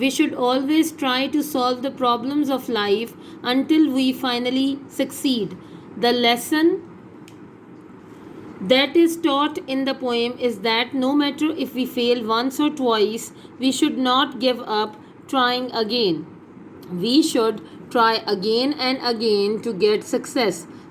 We should always try to solve the problems of life until we finally succeed. The lesson that is taught in the poem is that no matter if we fail once or twice, we should not give up trying again. We should try again and again to get success.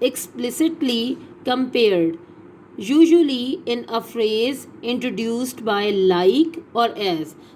explicitly compared, usually in a phrase introduced by like or as.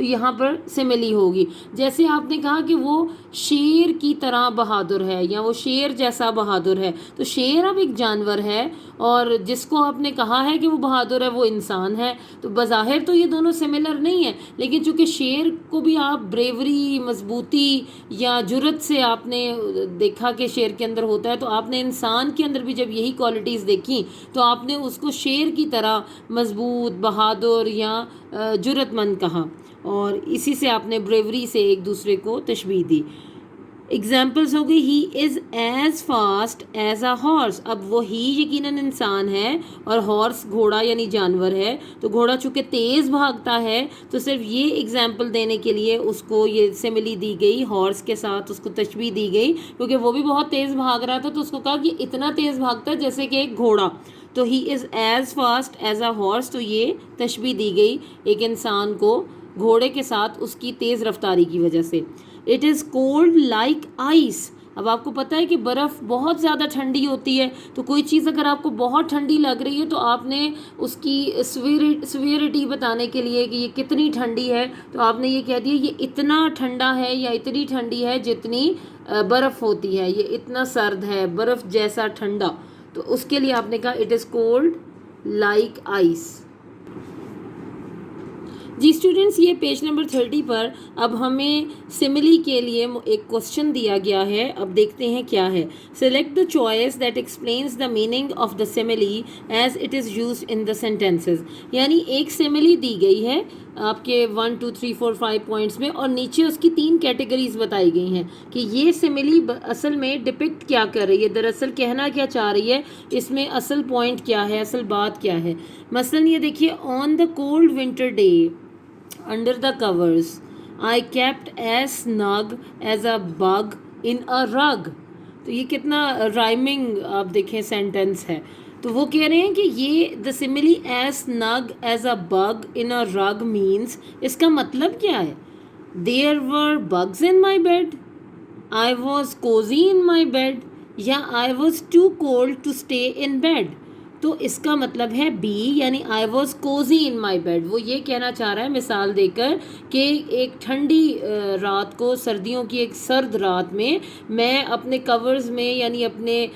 تو یہاں پر سملی ہوگی. جیسے آپ نے کہا کہ وہ شیر کی طرح بہادر ہے یا وہ شیر جیسا بہادر ہے, تو شیر اب ایک جانور ہے اور جس کو آپ نے کہا ہے کہ وہ بہادر ہے وہ انسان ہے. تو بظاہر تو یہ دونوں سملر نہیں ہیں, لیکن چونکہ شیر کو بھی آپ بریوری, مضبوطی یا جرت سے آپ نے دیکھا کہ شیر کے اندر ہوتا ہے, تو آپ نے انسان کے اندر بھی جب یہی کوالٹیز دیکھی تو آپ نے اس کو شیر کی طرح مضبوط, بہادر یا جرت مند کہا, اور اسی سے آپ نے بریوری سے ایک دوسرے کو تشبیہ دی. ایگزامپلس ہو گئی, he is as fast as a horse. اب وہ ہی یقیناً انسان ہے اور ہارس گھوڑا یعنی جانور ہے, تو گھوڑا چونکہ تیز بھاگتا ہے تو صرف یہ ایگزامپل دینے کے لیے اس کو یہ سملی دی گئی, ہارس کے ساتھ اس کو تشبیہ دی گئی, کیونکہ وہ بھی بہت تیز بھاگ رہا تھا تو اس کو کہا کہ اتنا تیز بھاگتا ہے جیسے کہ ایک گھوڑا. تو he is as fast as a horse, تو یہ تشبیہ دی گئی ایک انسان کو گھوڑے کے ساتھ اس کی تیز رفتاری کی وجہ سے. It is cold like ice. اب آپ کو پتہ ہے کہ برف بہت زیادہ ٹھنڈی ہوتی ہے, تو کوئی چیز اگر آپ کو بہت ٹھنڈی لگ رہی ہے تو آپ نے اس کی سویرٹی بتانے کے لیے کہ یہ کتنی ٹھنڈی ہے تو آپ نے یہ کہہ دیا یہ اتنا ٹھنڈا ہے یا اتنی ٹھنڈی ہے جتنی برف ہوتی ہے, یہ اتنا سرد ہے, برف جیسا ٹھنڈا. تو اس کے لیے آپ نے کہا it is cold like ice. جی اسٹوڈنٹس, یہ پیج نمبر 30 پر اب ہمیں سملی کے لیے ایک کوشچن دیا گیا ہے. اب دیکھتے ہیں کیا ہے. Select the choice that explains the meaning of the simile as it is used in the sentences. یعنی ایک سملی دی گئی ہے آپ کے 1 2 3 4 5 پوائنٹس میں, اور نیچے اس کی 3 کیٹیگریز بتائی گئی ہیں کہ یہ سملی اصل میں ڈپکٹ کیا کر رہی ہے, دراصل کہنا کیا چاہ رہی ہے, اس میں اصل پوائنٹ کیا ہے, اصل بات کیا ہے. مثلاً یہ دیکھیے, on the cold winter day under the covers I kept as snug as a bug in a rug. تو یہ کتنا رائمنگ آپ دیکھیں سینٹنس ہے. تو وہ کہہ رہے ہیں کہ یہ the simile as snug as a bug in a rug means, اس کا مطلب کیا ہے. There were bugs in my bed, I was cozy in my bed, یا I was too cold to stay in bed. تو اس کا مطلب ہے بی, یعنی I was cozy in my bed. وہ یہ کہنا چاہ رہا ہے مثال دے کر کہ ایک ٹھنڈی رات کو, سردیوں کی ایک سرد رات میں اپنے کورز میں یعنی اپنے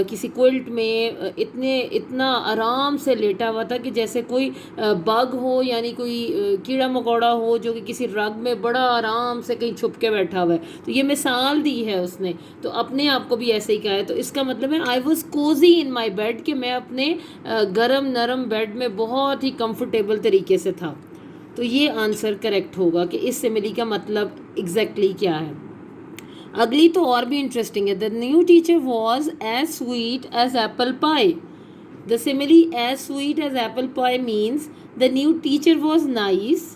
کسی کوئلٹ میں اتنا آرام سے لیٹا ہوا تھا کہ جیسے کوئی بگ ہو, یعنی کوئی کیڑا مکوڑا ہو جو کہ کسی رگ میں بڑا آرام سے کہیں چھپ کے بیٹھا ہوا ہے. تو یہ مثال دی ہے اس نے, تو اپنے آپ کو بھی ایسے ہی کہا ہے. تو اس کا مطلب ہے I was cozy in my bed, کہ میں اپنے گرم نرم بیڈ میں بہت ہی کمفرٹیبل طریقے سے تھا. تو یہ آنسر کریکٹ ہوگا کہ اس سملی کا مطلب ایگزیکٹلی کیا ہے. اگلی تو اور بھی انٹرسٹنگ ہے. The new teacher was as sweet as apple pie. The simile as sweet as apple pie means the new teacher was nice,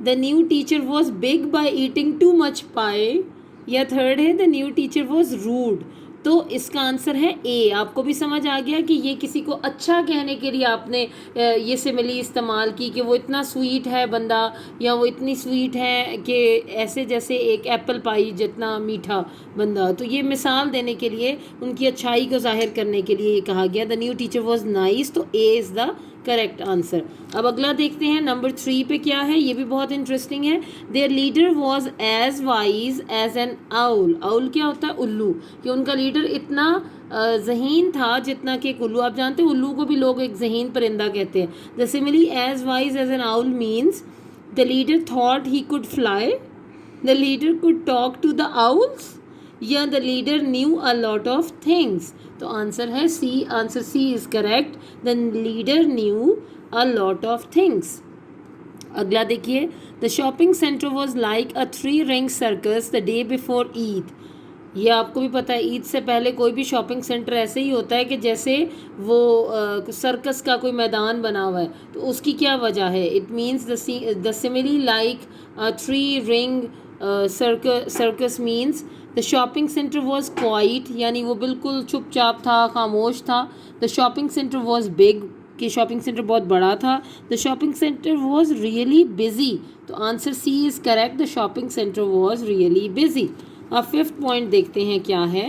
the new teacher was big by eating too much pie, یا third ہے the new teacher was rude. تو اس کا answer ہے اے. آپ کو بھی سمجھ آ گیا کہ یہ کسی کو اچھا کہنے کے لیے آپ نے یہ سملی استعمال کی کہ وہ اتنا سویٹ ہے بندہ, یا وہ اتنی سویٹ ہے کہ ایسے جیسے ایک ایپل پائی جتنا میٹھا بندہ. تو یہ مثال دینے کے لیے, ان کی اچھائی کو ظاہر کرنے کے لیے یہ کہا گیا. دا نیو ٹیچر واز نائس, تو اے از دا کریکٹ آنسر. اب اگلا دیکھتے ہیں نمبر 3 پہ کیا ہے. یہ بھی بہت انٹرسٹنگ ہے. Their leader was as wise as an owl. Owl کیا ہوتا ہے؟ الو. کہ ان کا لیڈر اتنا ذہین تھا جتنا کہ ایک الو. آپ جانتے ہیں الو کو بھی لوگ ایک ذہین پرندہ کہتے ہیں. The simile as wise as an owl means the leader thought he could fly, the leader could talk to the owls, یا the leader knew a lot of things. تو آنسر ہے C. Answer C is correct. The leader knew a lot of things. اگلا دیکھیے. The shopping centre was like a 3 ring circus the day before Eid. یہ آپ کو بھی پتہ ہے عید سے پہلے کوئی بھی شاپنگ سینٹر ایسے ہی ہوتا ہے کہ جیسے وہ سرکس کا کوئی میدان بنا ہوا ہے. تو اس کی کیا وجہ ہے؟ It means the simile like 3 ring circus means the shopping centre was quiet, یعنی وہ بالکل چپ چاپ تھا, خاموش تھا. The shopping centre was big, کہ شاپنگ سینٹر بہت بڑا تھا. The shopping centre was really busy. تو answer C is correct. The shopping centre was really busy. اب 5th پوائنٹ دیکھتے ہیں کیا ہے.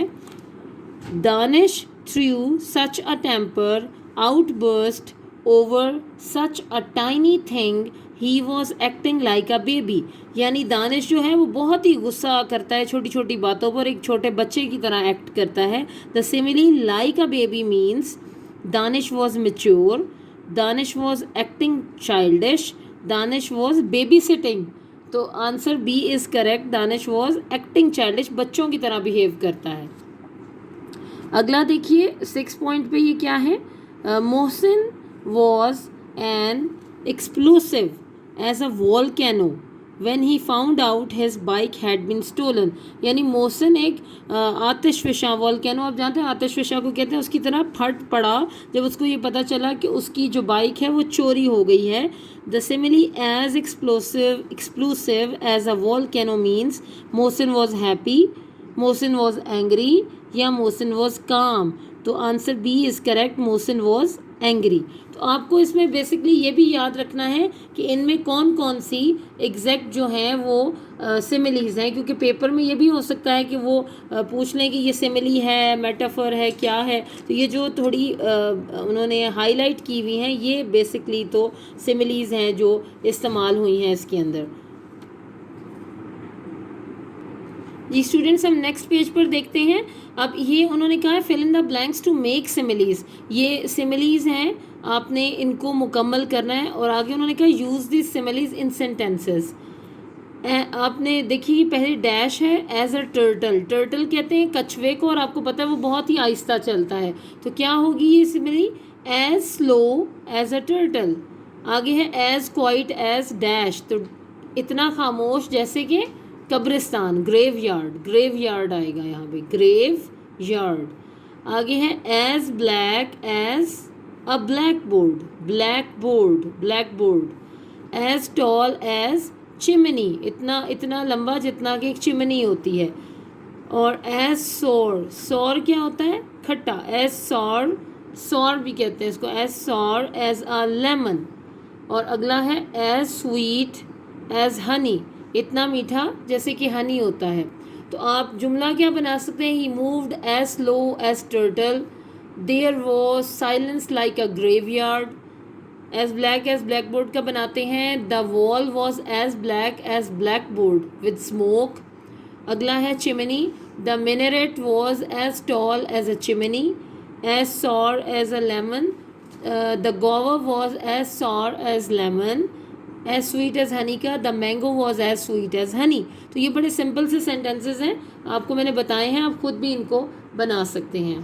Danish threw such a temper outburst over such a tiny thing he was acting like a baby. یعنی دانش جو ہے وہ بہت ہی غصہ کرتا ہے چھوٹی چھوٹی باتوں پر, ایک چھوٹے بچے کی طرح ایکٹ کرتا ہے. The simile like a baby means Danish was mature, Danish was acting childish, Danish was babysitting. تو answer B is correct, Danish was acting childish, بچوں کی طرح بیہیو کرتا ہے. اگلا دیکھیے 6 پوائنٹ پہ یہ کیا ہے. Mohsin was an explosive as a volcano when he found out his bike had been stolen. یعنی محسن ایک آتش فشاں, volcano آپ جانتے ہیں آتش فشاں کو کہتے ہیں, اس کی طرح پھٹ پڑا جب اس کو یہ پتا چلا کہ اس کی جو بائک ہے وہ چوری ہو گئی ہے. The simile as explosive as a volcano means Mohsin was happy, Mohsin was angry یا Mohsin was calm. تو answer B is correct, Mohsin was angry. تو آپ کو اس میں بیسکلی یہ بھی یاد رکھنا ہے کہ ان میں کون کون سی ایگزیکٹ جو ہیں وہ سملیز ہیں, کیونکہ پیپر میں یہ بھی ہو سکتا ہے کہ وہ پوچھ لیں کہ یہ سملی ہے, میٹافر ہے, کیا ہے. تو یہ جو تھوڑی انہوں نے ہائی لائٹ کی ہوئی ہیں یہ بیسکلی تو سملیز ہیں جو استعمال ہوئی ہیں اس کے اندر. جی اسٹوڈنٹس ہم نیکسٹ پیج پر دیکھتے ہیں. اب یہ انہوں نے کہا ہے فل ان دا بلینکس ٹو میک سملیز. یہ سملیز ہیں, آپ نے ان کو مکمل کرنا ہے. اور آگے انہوں نے کہا یوز دیز سملیز ان سینٹینسز. آپ نے دیکھیے پہلے ڈیش ہے ایز اے ٹرٹل. ٹرٹل کہتے ہیں کچھوے کو, اور آپ کو پتہ ہے وہ بہت ہی آہستہ چلتا ہے. تو کیا ہوگی یہ simile, as slow as a turtle. آگے ہے ایز کوائٹ ایز ڈیش, تو اتنا خاموش جیسے کہ قبرستان, گریو یارڈ. گریو یارڈ آئے گا یہاں پہ, گریو یارڈ. آگے ہے as black as a blackboard. Blackboard, blackboard. As tall as chimney, اتنا لمبا جتنا کہ ایک چمنی ہوتی ہے. اور ایز سور, سور کیا ہوتا ہے, کھٹا. ایز سور, سور بھی کہتے ہیں اس کو, as sour as a lemon. اور اگلا ہے ایز سویٹ ایز ہنی, اتنا میٹھا جیسے کہ ہنی ہوتا ہے. تو آپ جملہ کیا بنا سکتے ہیں, he moved as slow as turtle, there was silence like a graveyard. As blackboard کا بناتے ہیں, the wall was as blackboard with smoke. اگلا ہے chimney, the minaret was as tall as a chimney. As sour as a lemon, the guava was as sour as lemon. As sweet as honey کا, the mango was as sweet as honey. تو یہ بڑے simple سے sentences ہیں, آپ کو میں نے بتائے ہیں, آپ خود بھی ان کو بنا سکتے ہیں.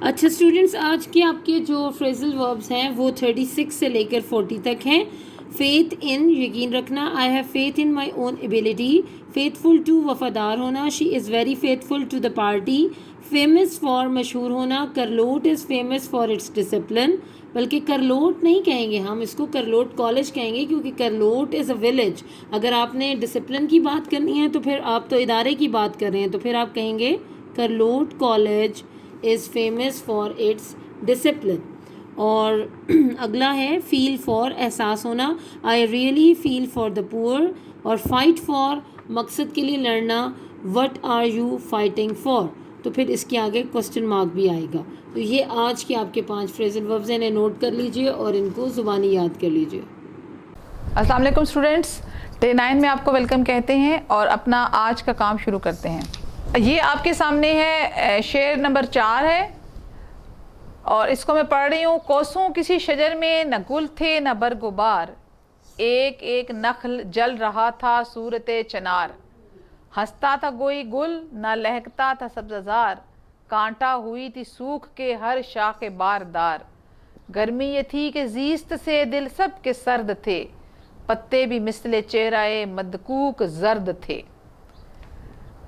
اچھا اسٹوڈنٹس, آج کے آپ کے جو فریزل وربس ہیں وہ 36 سے لے کر 40 تک ہیں. فیتھ ان, یقین رکھنا. I have faith in my own ability. Faithful to, وفادار ہونا. She is very faithful to the party. Famous for, مشہور ہونا. Karlot is famous for its discipline. بلکہ کرلوٹ نہیں کہیں گے ہم اس کو, کرلوٹ کالج کہیں گے, کیونکہ کرلوٹ از اے ولیج. اگر آپ نے ڈسپلن کی بات کرنی ہے تو پھر آپ تو ادارے کی بات کر رہے ہیں, تو پھر آپ کہیں گے کرلوٹ college is famous for its discipline. اور اگلا ہے فیل فار, احساس ہونا. I really feel for the پور. اور فائٹ فار, مقصد کے لیے لڑنا. What are you fighting for. تو پھر اس کے آگے کوسچن مارک بھی آئے گا. تو یہ آج کے آپ کے 5 فریزل وربز ہیں, انہیں نوٹ کر لیجئے اور ان کو زبانی یاد کر لیجئے. السلام علیکم اسٹوڈنٹس, ڈے 9 میں آپ کو ویلکم کہتے ہیں اور اپنا آج کا کام شروع کرتے ہیں. یہ آپ کے سامنے ہے شعر نمبر 4 ہے اور اس کو میں پڑھ رہی ہوں. کوسوں کسی شجر میں نہ گل تھے نہ برگ و بار, ایک ایک نخل جل رہا تھا صورت چنار. ہنستا تھا کوئی گل نہ لہکتا تھا سبززار, کانٹا ہوئی تھی سوکھ کے ہر شاخ باردار. گرمی یہ تھی کہ زیست سے دل سب کے سرد تھے, پتے بھی مثل چہرہ مدکوک زرد تھے.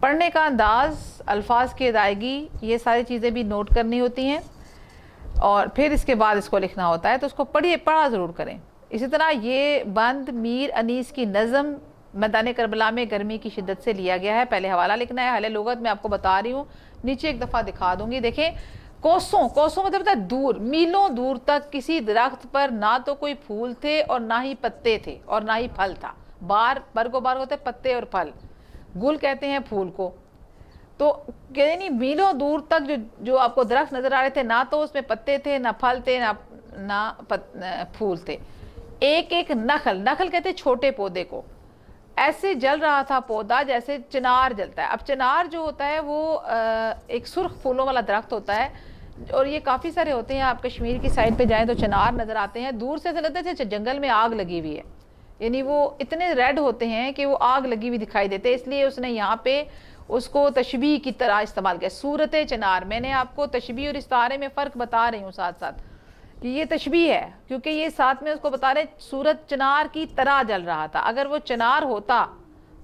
پڑھنے کا انداز, الفاظ کی ادائیگی, یہ ساری چیزیں بھی نوٹ کرنی ہوتی ہیں اور پھر اس کے بعد اس کو لکھنا ہوتا ہے. تو اس کو پڑھا ضرور کریں. اسی طرح یہ بند میر انیس کی نظم میدان کربلا میں گرمی کی شدت سے لیا گیا ہے. پہلے حوالہ لکھنا ہے, اہل لغت میں آپ کو بتا رہی ہوں, نیچے ایک دفعہ دکھا دوں گی. دیکھیں کوسوں, کوسوں مطلب ہے دور, میلوں دور تک کسی درخت پر نہ تو کوئی پھول تھے اور نہ ہی پتے تھے اور نہ ہی پھل تھا. بار, برگ و بار ہوتے پتے اور پھل, گل کہتے ہیں پھول کو. تو یعنی میلوں دور تک جو آپ کو درخت نظر آ رہے تھے، نہ تو اس میں پتے تھے، نہ پھل تھے، نہ پھول تھے. ایک ایک نخل کہتے ہیں چھوٹے پودے کو، ایسے جل رہا تھا پودا جیسے چنار جلتا ہے. اب چنار جو ہوتا ہے وہ ایک سرخ پھولوں والا درخت ہوتا ہے، اور یہ کافی سارے ہوتے ہیں. آپ کشمیر کی سائڈ پہ جائیں تو چنار نظر آتے ہیں، دور سے لگتا ہے جنگل میں آگ لگی ہوئی ہے. یعنی وہ اتنے ریڈ ہوتے ہیں کہ وہ آگ لگی ہوئی دکھائی دیتے ہیں. اس لیے اس نے یہاں پہ اس کو تشبیہ کی طرح استعمال کیا، صورت چنار. میں نے آپ کو تشبیہ اور استعارے میں فرق بتا رہی ہوں ساتھ ساتھ کہ یہ تشبیہ ہے، کیونکہ یہ ساتھ میں اس کو بتا رہے صورت چنار کی طرح جل رہا تھا. اگر وہ چنار ہوتا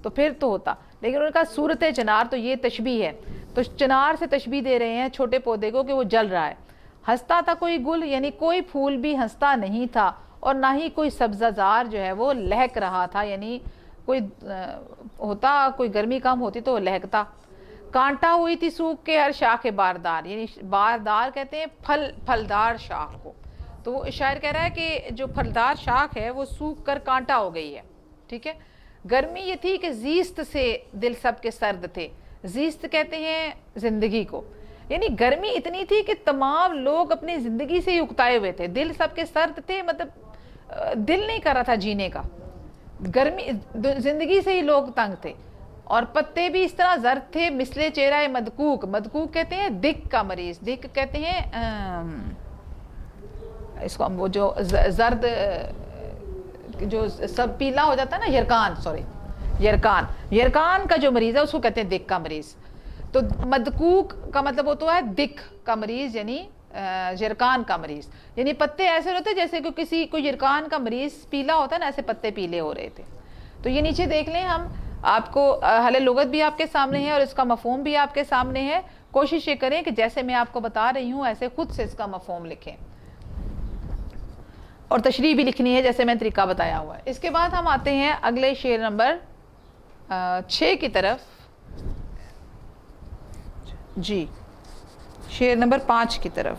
تو پھر تو ہوتا، لیکن ان کا صورت چنار، تو یہ تشبیہ ہے. تو چنار سے تشبیہ دے رہے ہیں چھوٹے پودے کو کہ وہ جل رہا ہے. ہنستا تھا کوئی گل، یعنی کوئی پھول بھی ہنستا نہیں تھا، اور نہ ہی کوئی سبزہ زار جو ہے وہ لہک رہا تھا. یعنی کوئی ہوتا، کوئی گرمی کم ہوتی تو وہ لہکتا. کانٹا ہوئی تھی سوکھ کے ہر شاخ باردار، یعنی باردار کہتے ہیں پھلدار شاخ کو. تو وہ شاعر کہہ رہا ہے کہ جو پھلدار شاخ ہے وہ سوکھ کر کانٹا ہو گئی ہے. ٹھیک ہے. گرمی یہ تھی کہ زیست سے دل سب کے سرد تھے. زیست کہتے ہیں زندگی کو، یعنی گرمی اتنی تھی کہ تمام لوگ اپنی زندگی سے ہی اکتائے ہوئے تھے. دل سب کے سرد تھے، مطلب دل نہیں کر رہا تھا جینے کا. گرمی، زندگی سے ہی لوگ تنگ تھے. اور پتے بھی اس طرح زرد تھے مثل چہرہ مدکوک. مدکوک کہتے ہیں دک کا مریض. دک کہتے ہیں اس کو وہ جو زرد جو سب پیلا ہو جاتا ہے نا، یرکان کا جو مریض ہے اس کو کہتے ہیں دک کا مریض. تو مدکوک کا مطلب ہوتا ہے دک کا مریض، یعنی یرکان کا مریض. یعنی پتے ایسے ہوتے جیسے کہ کسی کو یرکان کا مریض پیلا ہوتا ہے نا، ایسے پتے پیلے ہو رہے تھے. تو یہ نیچے دیکھ لیں، ہم آپ کو حل لغت بھی آپ کے سامنے ہے اور اس کا مفہوم بھی آپ کے سامنے ہے. کوشش یہ کریں کہ جیسے میں آپ کو بتا رہی ہوں ایسے خود سے اس کا مفہوم لکھیں، اور تشریح بھی لکھنی ہے جیسے میں طریقہ بتایا ہوا ہے. اس کے بعد ہم آتے ہیں اگلے شعر نمبر 6 کی طرف. جی، شعر نمبر 5 کی طرف.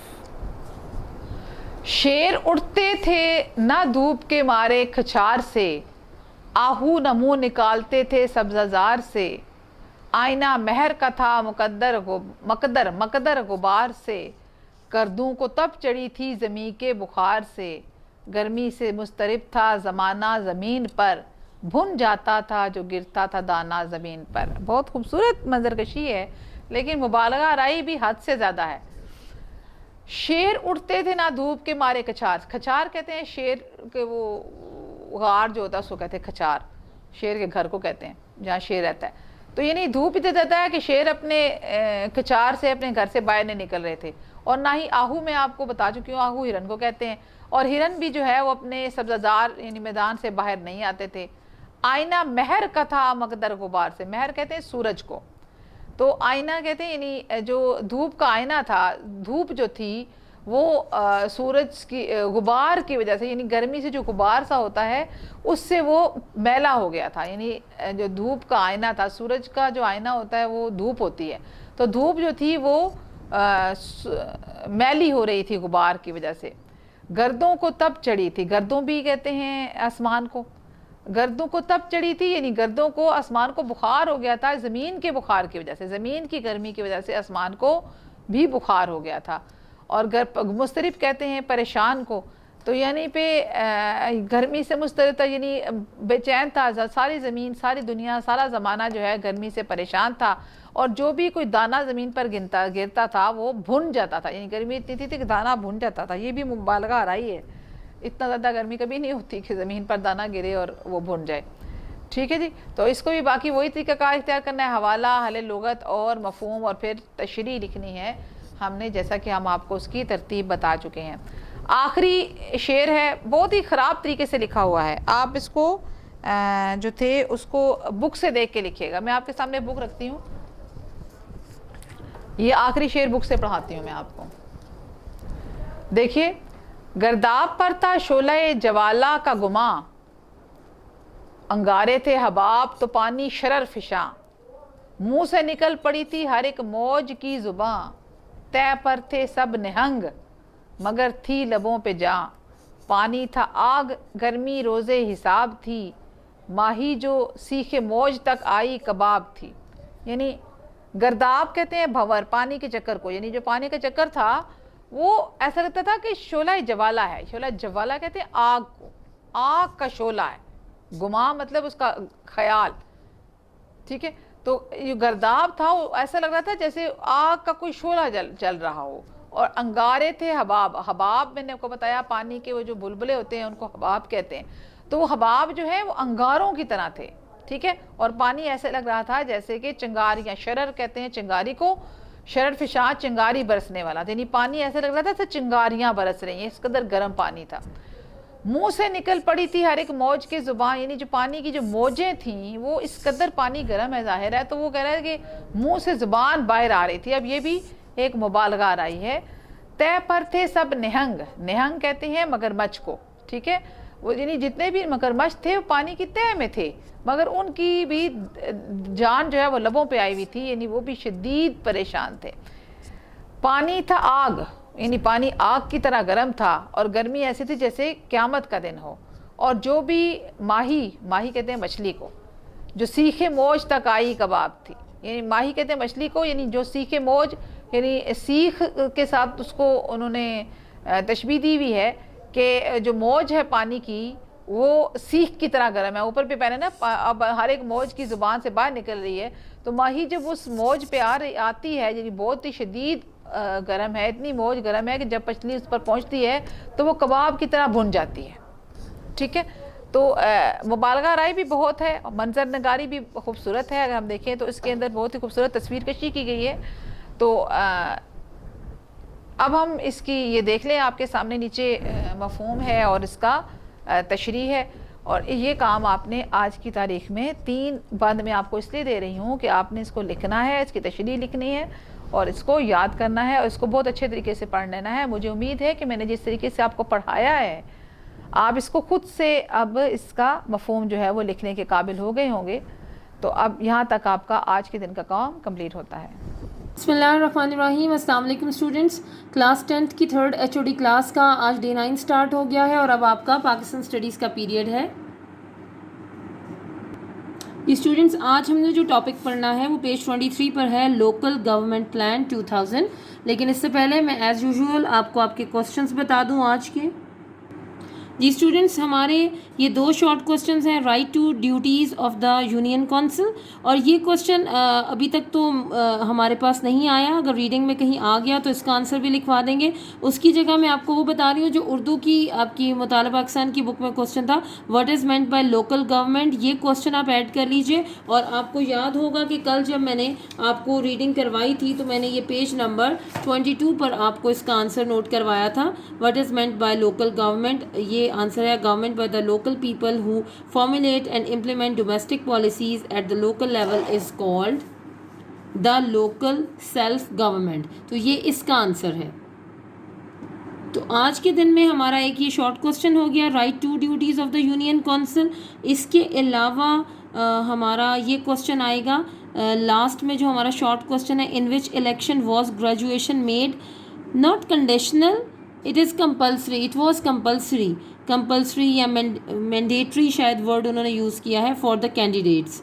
شیر اڑتے تھے نہ دھوپ کے مارے کھچار سے، آہو نہ منہ نکالتے تھے سبزہ زار سے. آئینہ مہر کا تھا مقدر غبار سے، گردوں کو تب چڑھی تھی زمین کے بخار سے. گرمی سے مضطرب تھا زمانہ زمین پر، بھن جاتا تھا جو گرتا تھا دانہ زمین پر. بہت خوبصورت منظر کشی ہے، لیکن مبالغہ آرائی بھی حد سے زیادہ ہے. شیر اڑتے تھے نہ دھوپ کے مارے کھچار. کھچار کہتے ہیں شیر کے وہ غار جو ہوتا ہے اس کو کہتے ہیں کھچار. شیر کے گھر کو کہتے ہیں جہاں شیر رہتا ہے. تو یہ نہیں دھوپ اتنا دیتا ہے کہ شیر اپنے کھچار سے اپنے گھر سے باہر نہیں نکل رہے تھے. اور نہ ہی آہو، میں آپ کو بتا چکی ہوں آہو ہرن کو کہتے ہیں، اور ہرن بھی جو ہے وہ اپنے سبزہ زار یعنی میدان سے باہر نہیں آتے تھے. آئینہ مہر کا تھا مقدر غبار سے. مہر کہتے ہیں سورج کو. تو آئینہ کہتے ہیں یعنی جو دھوپ کا آئینہ تھا، دھوپ جو تھی وہ سورج کی غبار کی وجہ سے، یعنی گرمی سے جو غبار سا ہوتا ہے اس سے وہ میلا ہو گیا تھا. یعنی جو دھوپ کا آئینہ تھا، سورج کا جو آئینہ ہوتا ہے وہ دھوپ ہوتی ہے، تو دھوپ جو تھی وہ میلی ہو رہی تھی غبار کی وجہ سے. گردوں کو تب چڑھی تھی. گردوں بھی کہتے ہیں آسمان کو. گردوں کو تب چڑھی تھی یعنی گردوں کو، آسمان کو بخار ہو گیا تھا زمین کے بخار کی وجہ سے. زمین کی گرمی کی وجہ سے آسمان کو بھی بخار ہو گیا تھا. اور مضطرب کہتے ہیں پریشان کو. تو یعنی پہ گرمی سے مضطرب تھا، یعنی بے چین تھا. ساری زمین، ساری دنیا، سارا زمانہ جو ہے گرمی سے پریشان تھا. اور جو بھی کوئی دانہ زمین پر گرتا تھا وہ بھن جاتا تھا. یعنی گرمی اتنی تھی کہ دانہ بھن جاتا تھا. یہ بھی مبالغہ آرائی ہے. اتنا زیادہ گرمی کبھی نہیں ہوتی کہ زمین پر دانہ گرے اور وہ بھن جائے. ٹھیک ہے جی. تو اس کو بھی باقی وہی طریقہ کار اختیار کرنا ہے، حوالہ، حل لغت اور مفہوم، اور پھر تشریح لکھنی ہے ہم نے، جیسا کہ ہم آپ کو اس کی ترتیب بتا چکے ہیں. آخری شعر ہے، بہت ہی خراب طریقے سے لکھا ہوا ہے. آپ اس کو جو تھے اس کو بک سے دیکھ کے لکھیے گا. میں آپ کے سامنے بک رکھتی ہوں، یہ آخری شعر بک سے پڑھاتی ہوں میں آپ کو. دیکھیے، گرداب پر تھا شعلہ جوالہ کا گماں، انگارے تھے حباب تو پانی شرر فشاں، منہ سے نکل پڑی تھی ہر ایک موج کی زباں، طے پر تھے سب نہنگ مگر تھی لبوں پہ جاں، پانی تھا آگ گرمی روزے حساب تھی، ماہی جو سیخ موج تک آئی کباب تھی. یعنی گرداب کہتے ہیں بھنور، پانی کے چکر کو، یعنی جو پانی کا چکر تھا وہ ایسا لگتا تھا کہ شعلہ جوالہ ہے. شعلہ جوالہ کہتے ہیں آگ کو، آگ کا شعلہ ہے. گما مطلب اس کا خیال، ٹھیک ہے. تو یہ گرداب تھا وہ ایسا لگ رہا تھا جیسے آگ کا کوئی شعلہ جل رہا ہو. اور انگارے تھے حباب. حباب میں نے آپ کو بتایا پانی کے وہ جو بلبلے ہوتے ہیں ان کو حباب کہتے ہیں. تو وہ حباب جو ہے وہ انگاروں کی طرح تھے، ٹھیک ہے. اور پانی ایسے لگ رہا تھا جیسے کہ چنگاریاں، شرر کہتے ہیں چنگاری کو، شرر فشاں چنگاری برسنے والا، یعنی پانی ایسے لگ رہا تھا جیسے چنگاریاں برس رہی ہیں، اس قدر گرم پانی تھا. منہ سے نکل پڑی تھی ہر ایک موج کی زبان، یعنی جو پانی کی جو موجیں تھیں وہ اس قدر پانی گرم ہے ظاہر ہے، تو وہ کہہ رہا ہے کہ منہ سے زبان باہر آ رہی تھی. اب یہ بھی ایک مبالغہ آ رہی ہے. طے پر تھے سب نہنگ، نہنگ کہتے ہیں مگرمچھ کو، ٹھیک ہے. وہ یعنی جتنے بھی مگرمچھ تھے وہ پانی کی تہ میں تھے، مگر ان کی بھی جان جو ہے وہ لبوں پہ آئی ہوئی تھی، یعنی وہ بھی شدید پریشان تھے. پانی تھا آگ، یعنی پانی آگ کی طرح گرم تھا، اور گرمی ایسی تھی جیسے قیامت کا دن ہو. اور جو بھی ماہی، ماہی کہتے ہیں مچھلی کو، جو سیخے موج تک آئی کباب تھی. یعنی ماہی کہتے ہیں مچھلی کو، یعنی جو سیخے موج، یعنی سیخ کے ساتھ اس کو انہوں نے تشبیہ دی ہوئی ہے کہ جو موج ہے پانی کی وہ سیخ کی طرح گرم ہے. اوپر پہ پہلے نا اب ہر ایک موج کی زبان سے باہر نکل رہی ہے، تو ماہی جب اس موج پہ آتی ہے، یعنی بہت ہی شدید گرم ہے، اتنی موج گرم ہے کہ جب مچھلی اس پر پہنچتی ہے تو وہ کباب کی طرح بھن جاتی ہے، ٹھیک ہے. تو مبالغہ رائے بھی بہت ہے، منظر نگاری بھی خوبصورت ہے. اگر ہم دیکھیں تو اس کے اندر بہت ہی خوبصورت تصویر کشی کی گئی ہے. تو اب ہم اس کی یہ دیکھ لیں، آپ کے سامنے نیچے مفہوم ہے اور اس کا تشریح ہے. اور یہ کام آپ نے آج کی تاریخ میں 3 بند میں آپ کو اس لیے دے رہی ہوں کہ آپ نے اس کو لکھنا ہے، اس کی تشریح لکھنی ہے اور اس کو یاد کرنا ہے اور اس کو بہت اچھے طریقے سے پڑھ لینا ہے. مجھے امید ہے کہ میں نے جس طریقے سے آپ کو پڑھایا ہے آپ اس کو خود سے اب اس کا مفہوم جو ہے وہ لکھنے کے قابل ہو گئے ہوں گے. تو اب یہاں تک آپ کا آج کے دن کا کام کمپلیٹ ہوتا ہے. بسم اللہ الرحمن الرحیم. السلام علیکم اسٹوڈنٹس. کلاس 10th کی 3rd HOD کلاس کا آج Day 9 سٹارٹ ہو گیا ہے اور اب آپ کا پاکستان اسٹڈیز کا پیریڈ ہے. اسٹوڈنٹس آج ہم نے جو ٹاپک پڑھنا ہے وہ پیج 23 پر ہے، لوکل گورنمنٹ پلان 2000. لیکن اس سے پہلے میں ایز یوزول آپ کو آپ کے کوسچنس بتا دوں آج کے. جی اسٹوڈنٹس، ہمارے یہ 2 شارٹ کوسچنز ہیں، write to duties of the union council. اور یہ کوسچن ابھی تک تو ہمارے پاس نہیں آیا، اگر ریڈنگ میں کہیں آ گیا تو اس کا آنسر بھی لکھوا دیں گے. اس کی جگہ میں آپ کو وہ بتا رہی ہوں جو اردو کی آپ کی مطالعہ پاکستان کی بک میں کوسچن تھا، what is meant by local government. یہ کوسچن آپ ایڈ کر لیجئے. اور آپ کو یاد ہوگا کہ کل جب میں نے آپ کو ریڈنگ کروائی تھی تو میں نے یہ پیج نمبر 22 پر آپ کو اس کا آنسر نوٹ کروایا تھا. What is meant by local government, یہ آنسر ہے government by the local people who formulate and implement domestic policies at the local level is called the local self government. تو یہ اس کا آنسر ہے. تو آج کے دن میں ہمارا ایک یہ شارٹ کوسچن ہو گیا، right to duties of the union council. اس کے علاوہ ہمارا یہ کوسچن آئے گا لاسٹ میں جو ہمارا شارٹ کوسچن ہے، in which election was graduation made not conditional it is compulsory. It was compulsory, compulsory یا مینڈیٹری شاید ورڈ انہوں نے یوز کیا ہے فار دا کینڈیڈیٹس.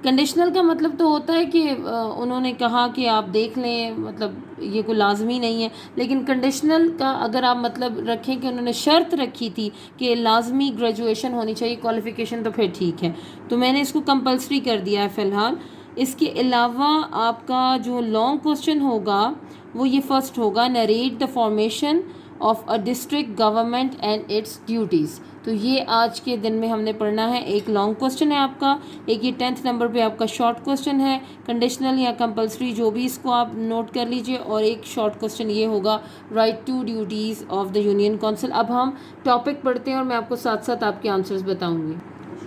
کنڈیشنل کا مطلب تو ہوتا ہے کہ انہوں نے کہا کہ آپ دیکھ لیں، مطلب یہ کوئی لازمی نہیں ہے. لیکن کنڈیشنل کا اگر آپ مطلب رکھیں کہ انہوں نے شرط رکھی تھی کہ لازمی گریجویشن ہونی چاہیے کوالیفیکیشن، تو پھر ٹھیک ہے. تو میں نے اس کو کمپلسری کر دیا ہے فی الحال. اس کے علاوہ آپ کا جو لانگ کوسچن ہوگا وہ یہ فرسٹ ہوگا، narrate the formation of a district government and its duties. تو یہ آج کے دن میں ہم نے پڑھنا ہے. ایک لانگ کوسچن ہے آپ کا، ایک یہ 10th نمبر پہ آپ کا شارٹ کوسچن ہے، کنڈیشنل یا کمپلسری جو بھی، اس کو آپ نوٹ کر لیجئے. اور ایک شارٹ کوسچن یہ ہوگا، write to duties of the union council. اب ہم ٹاپک پڑھتے ہیں اور میں آپ کو ساتھ ساتھ آپ کے آنسرز بتاؤں گی.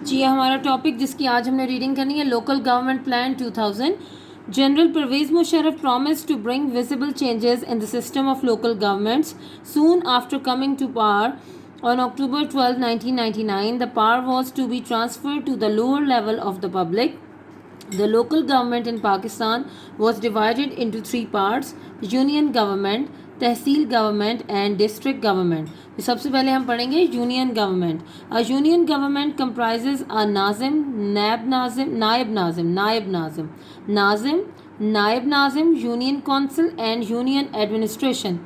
جی ہمارا ٹاپک جس کی آج ہم نے ریڈنگ کرنی ہے، local government plan 2000. General Pervez Musharraf promised to bring visible changes in the system of local governments soon after coming to power. On October 12, 1999, the power was to be transferred to the lower level of the public. The local government in Pakistan was divided into 3 parts: union government, tehsil government and district government. سب سے پہلے ہم پڑھیں گے union government. Union government comprises nazim, naib nazim, nazim, Naib Nazim, Union Council and Union Administration.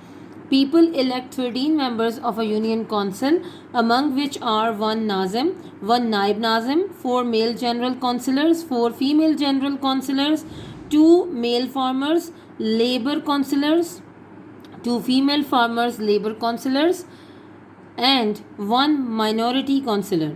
People elect 13 members of a Union Council, among which are 1 Nazim, 1 Naib Nazim, 4 male general councillors, 4 female general councillors, 2 male farmers, labor councillors, 2 female farmers, labor councillors, and 1 minority councillor.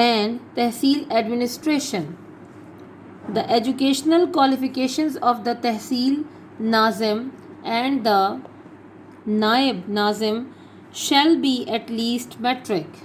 and Tehsil administration. The educational qualifications of the Tehsil Nazim and the Naib Nazim shall be at least metric.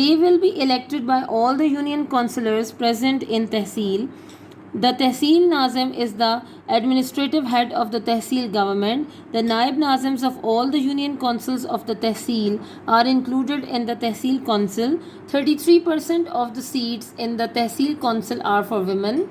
They will be elected by all the union councillors present in Tehsil. The Tehsil Nazim is the administrative head of the Tehsil government. The Naib Nazims of all the union councils of the Tehsil are included in the Tehsil council. 33% of the seats in the Tehsil council are for women.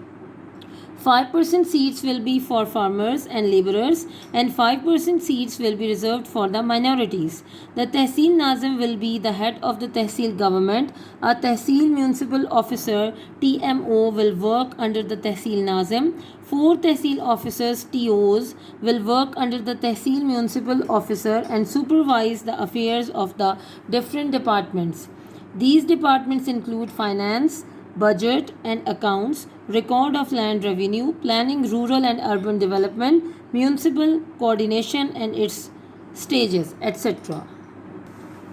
5% seats will be for farmers and laborers, and 5% seats will be reserved for the minorities. The Tehsil Nazim will be the head of the Tehsil government. A Tehsil municipal officer TMO will work under the Tehsil Nazim. 4 Tehsil officers TOs will work under the Tehsil municipal officer and supervise the affairs of the different departments. These departments include finance, budget and accounts, record of land revenue, planning rural and urban development, municipal coordination and its stages, etc.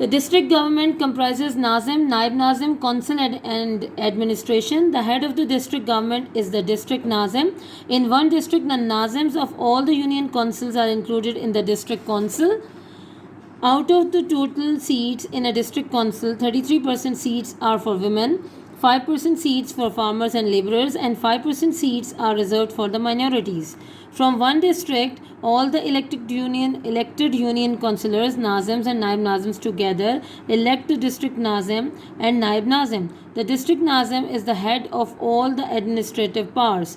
The district government comprises Nazim, Naib Nazim, Council and Administration. The head of the district government is the district Nazim. In one district, the Nazims of all the union councils are included in the district council. Out of the total seats in a district council, 33% seats are for women, 5% seats for farmers and laborers, and 5% seats are reserved for the minorities. From one district, all the elected union councillors, Nazims and Naib Nazims together elect the district Nazim and Naib Nazim. The district Nazim is the head of all the administrative powers.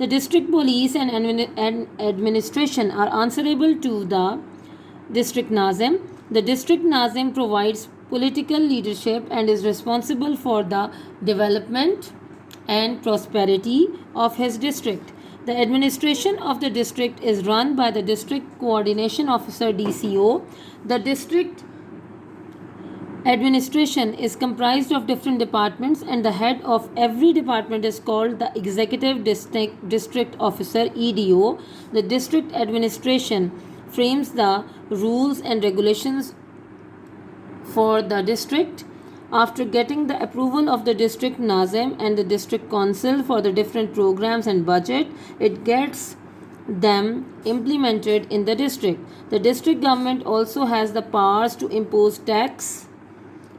The district police and administration are answerable to the district Nazim. The district Nazim provides political leadership and is responsible for the development and prosperity of his district. The administration of the district is run by the District Coordination Officer DCO. The district administration is comprised of different departments and the head of every department is called the Executive District Officer EDO. The district administration frames the rules and regulations for the district. After getting the approval of the district Nazim and the district council for the different programs and budget, it gets them implemented in the district. The district government also has the powers to impose tax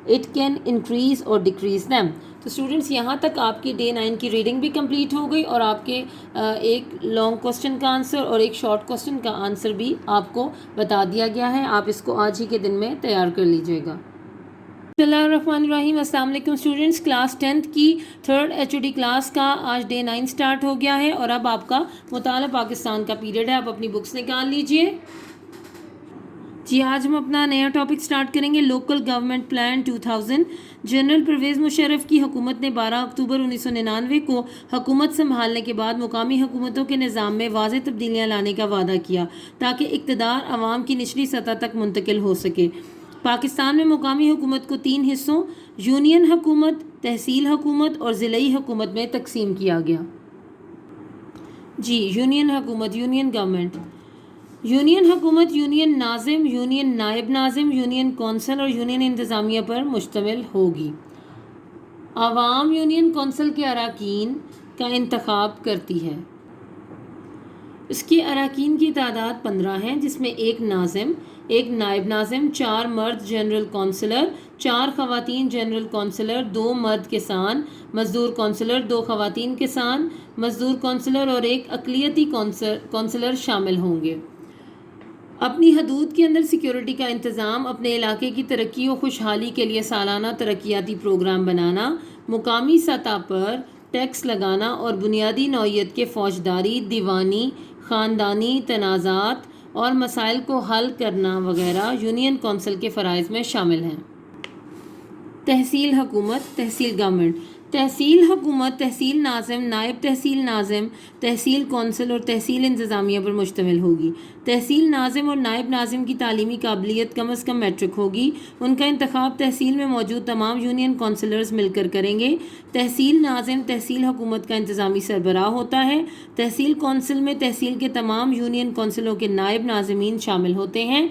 it can increase or decrease them. تو students یہاں تک آپ کی day 9 کی reading بھی complete ہو گئی اور آپ کے ایک لانگ کوسچن کا آنسر اور ایک شارٹ کوسچن کا آنسر بھی آپ کو بتا دیا گیا ہے. آپ اس کو آج ہی کے دن میں تیار کر لیجیے گا. بسم اللہ الرحمن الرحیم. السلام علیکم اسٹوڈنٹس. کلاس 10th کی 3rd HOD کلاس کا آج ڈے 9 سٹارٹ ہو گیا ہے اور اب آپ کا مطالعہ پاکستان کا پیریڈ ہے. آپ اپنی بکس نکال لیجئے. جی آج ہم اپنا نیا ٹاپک سٹارٹ کریں گے local government plan 2000. General Pervez Musharraf کی حکومت نے 12 اکتوبر 1999 کو حکومت سنبھالنے کے بعد مقامی حکومتوں کے نظام میں واضح تبدیلیاں لانے کا وعدہ کیا تاکہ اقتدار عوام کی نچلی سطح تک منتقل ہو سکے. پاکستان میں مقامی حکومت کو 3 حصوں یونین حکومت، تحصیل حکومت اور ضلعی حکومت میں تقسیم کیا گیا. جی یونین حکومت، یونین گورنمنٹ. یونین حکومت یونین ناظم، یونین نائب ناظم، یونین کونسل اور یونین انتظامیہ پر مشتمل ہوگی. عوام یونین کونسل کے اراکین کا انتخاب کرتی ہے. اس کے اراکین کی تعداد 15 ہے جس میں ایک ناظم، ایک نائب ناظم، 4 مرد جنرل کونسلر، 4 خواتین جنرل کونسلر، 2 مرد کسان مزدور کونسلر، 2 خواتین کسان مزدور کونسلر اور ایک اقلیتی کونسلر شامل ہوں گے. اپنی حدود کے اندر سیکیورٹی کا انتظام، اپنے علاقے کی ترقی و خوشحالی کے لیے سالانہ ترقیاتی پروگرام بنانا، مقامی سطح پر ٹیکس لگانا اور بنیادی نوعیت کے فوجداری، دیوانی، خاندانی تنازعات اور مسائل کو حل کرنا وغیرہ یونین کونسل کے فرائض میں شامل ہیں. تحصیل حکومت، تحصیل گورنمنٹ. تحصیل حکومت تحصیل ناظم، نائب تحصیل ناظم، تحصیل کونسل اور تحصیل انتظامیہ پر مشتمل ہوگی. تحصیل ناظم اور نائب ناظم کی تعلیمی قابلیت کم از کم میٹرک ہوگی. ان کا انتخاب تحصیل میں موجود تمام یونین کونسلرز مل کر کریں گے. تحصیل ناظم تحصیل حکومت کا انتظامی سربراہ ہوتا ہے. تحصیل کونسل میں تحصیل کے تمام یونین کونسلوں کے نائب ناظمین شامل ہوتے ہیں.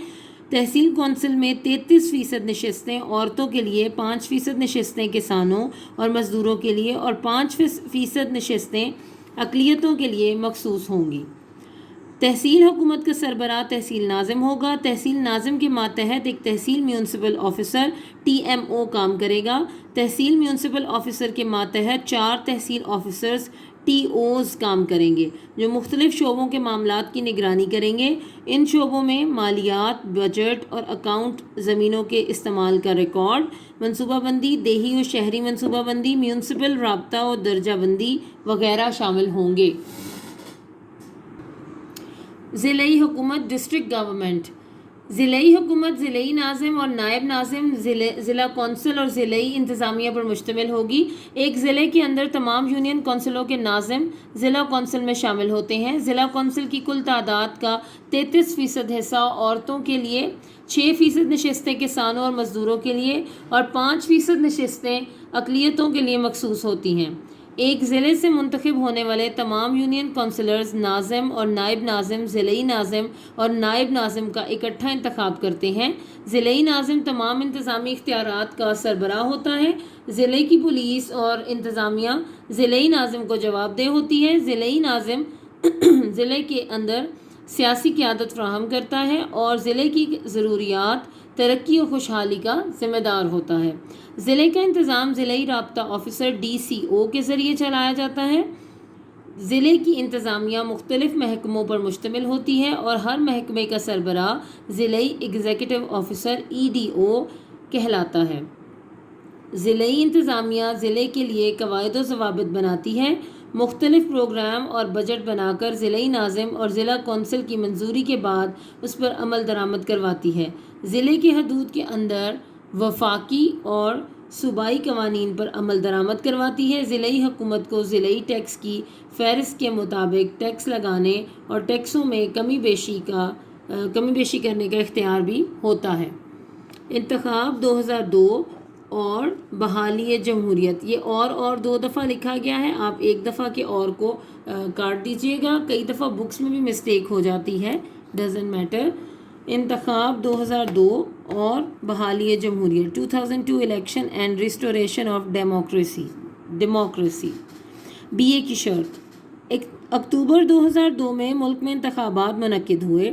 تحصیل کونسل میں 33% نشستیں عورتوں کے لیے، 5% نشستیں کسانوں اور مزدوروں کے لیے اور 5% نشستیں اقلیتوں کے لیے مخصوص ہوں گی. تحصیل حکومت کا سربراہ تحصیل ناظم ہوگا. تحصیل ناظم کے ماتحت ایک تحصیل میونسپل آفیسر TMO کام کرے گا. تحصیل میونسپل آفیسر کے ماتحت 4 تحصیل آفیسرز TOs کام کریں گے جو مختلف شعبوں کے معاملات کی نگرانی کریں گے. ان شعبوں میں مالیات، بجٹ اور اکاؤنٹ، زمینوں کے استعمال کا ریکارڈ، منصوبہ بندی، دیہی و شہری منصوبہ بندی، میونسپل رابطہ اور درجہ بندی وغیرہ شامل ہوں گے. ضلعی حکومت، ڈسٹرکٹ گورنمنٹ. ضلعی حکومت ضلعی ناظم اور نائب ناظم، ضلع کونسل اور ضلعی انتظامیہ پر مشتمل ہوگی. ایک ضلع کے اندر تمام یونین کونسلوں کے ناظم ضلع کونسل میں شامل ہوتے ہیں. ضلع کونسل کی کل تعداد کا 33% حصہ عورتوں کے لیے، 6% نشستیں کسانوں اور مزدوروں کے لیے اور 5% نشستیں اقلیتوں کے لیے مخصوص ہوتی ہیں. ایک ضلع سے منتخب ہونے والے تمام یونین کونسلرز ناظم اور نائب ناظم، ضلعی ناظم اور نائب ناظم کا اکٹھا انتخاب کرتے ہیں. ضلعی ناظم تمام انتظامی اختیارات کا سربراہ ہوتا ہے. ضلع کی پولیس اور انتظامیہ ضلعی ناظم کو جواب دہ ہوتی ہے. ضلعی ناظم ضلع کے اندر سیاسی قیادت فراہم کرتا ہے اور ضلع کی ضروریات، ترقی و خوشحالی کا ذمہ دار ہوتا ہے. ضلع کا انتظام ضلعی رابطہ آفیسر DCO کے ذریعے چلایا جاتا ہے. ضلع کی انتظامیہ مختلف محکموں پر مشتمل ہوتی ہے اور ہر محکمے کا سربراہ ضلعی ایگزیکٹو آفیسر EDO کہلاتا ہے. ضلعی انتظامیہ ضلع کے لیے قواعد و ضوابط بناتی ہے. مختلف پروگرام اور بجٹ بنا کر ضلعی ناظم اور ضلع کونسل کی منظوری کے بعد اس پر عمل درآمد کرواتی ہے. ضلع کی حدود کے اندر وفاقی اور صوبائی قوانین پر عمل درآمد کرواتی ہے. ضلعی حکومت کو ضلعی ٹیکس کی فہرست کے مطابق ٹیکس لگانے اور ٹیکسوں میں کمی بیشی کرنے کا اختیار بھی ہوتا ہے. انتخاب 2002 اور بحالی جمہوریت. یہ اور 2 دفعہ لکھا گیا ہے. آپ ایک دفعہ کے اور کو کاٹ دیجئے گا. کئی دفعہ بکس میں بھی مسٹیک ہو جاتی ہے. Doesn't matter. انتخاب 2002 اور بحالی جمہوریت. 2002 election and restoration of democracy. BA کی شرط. اکتوبر 2002 میں ملک میں انتخابات منعقد ہوئے.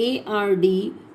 ARD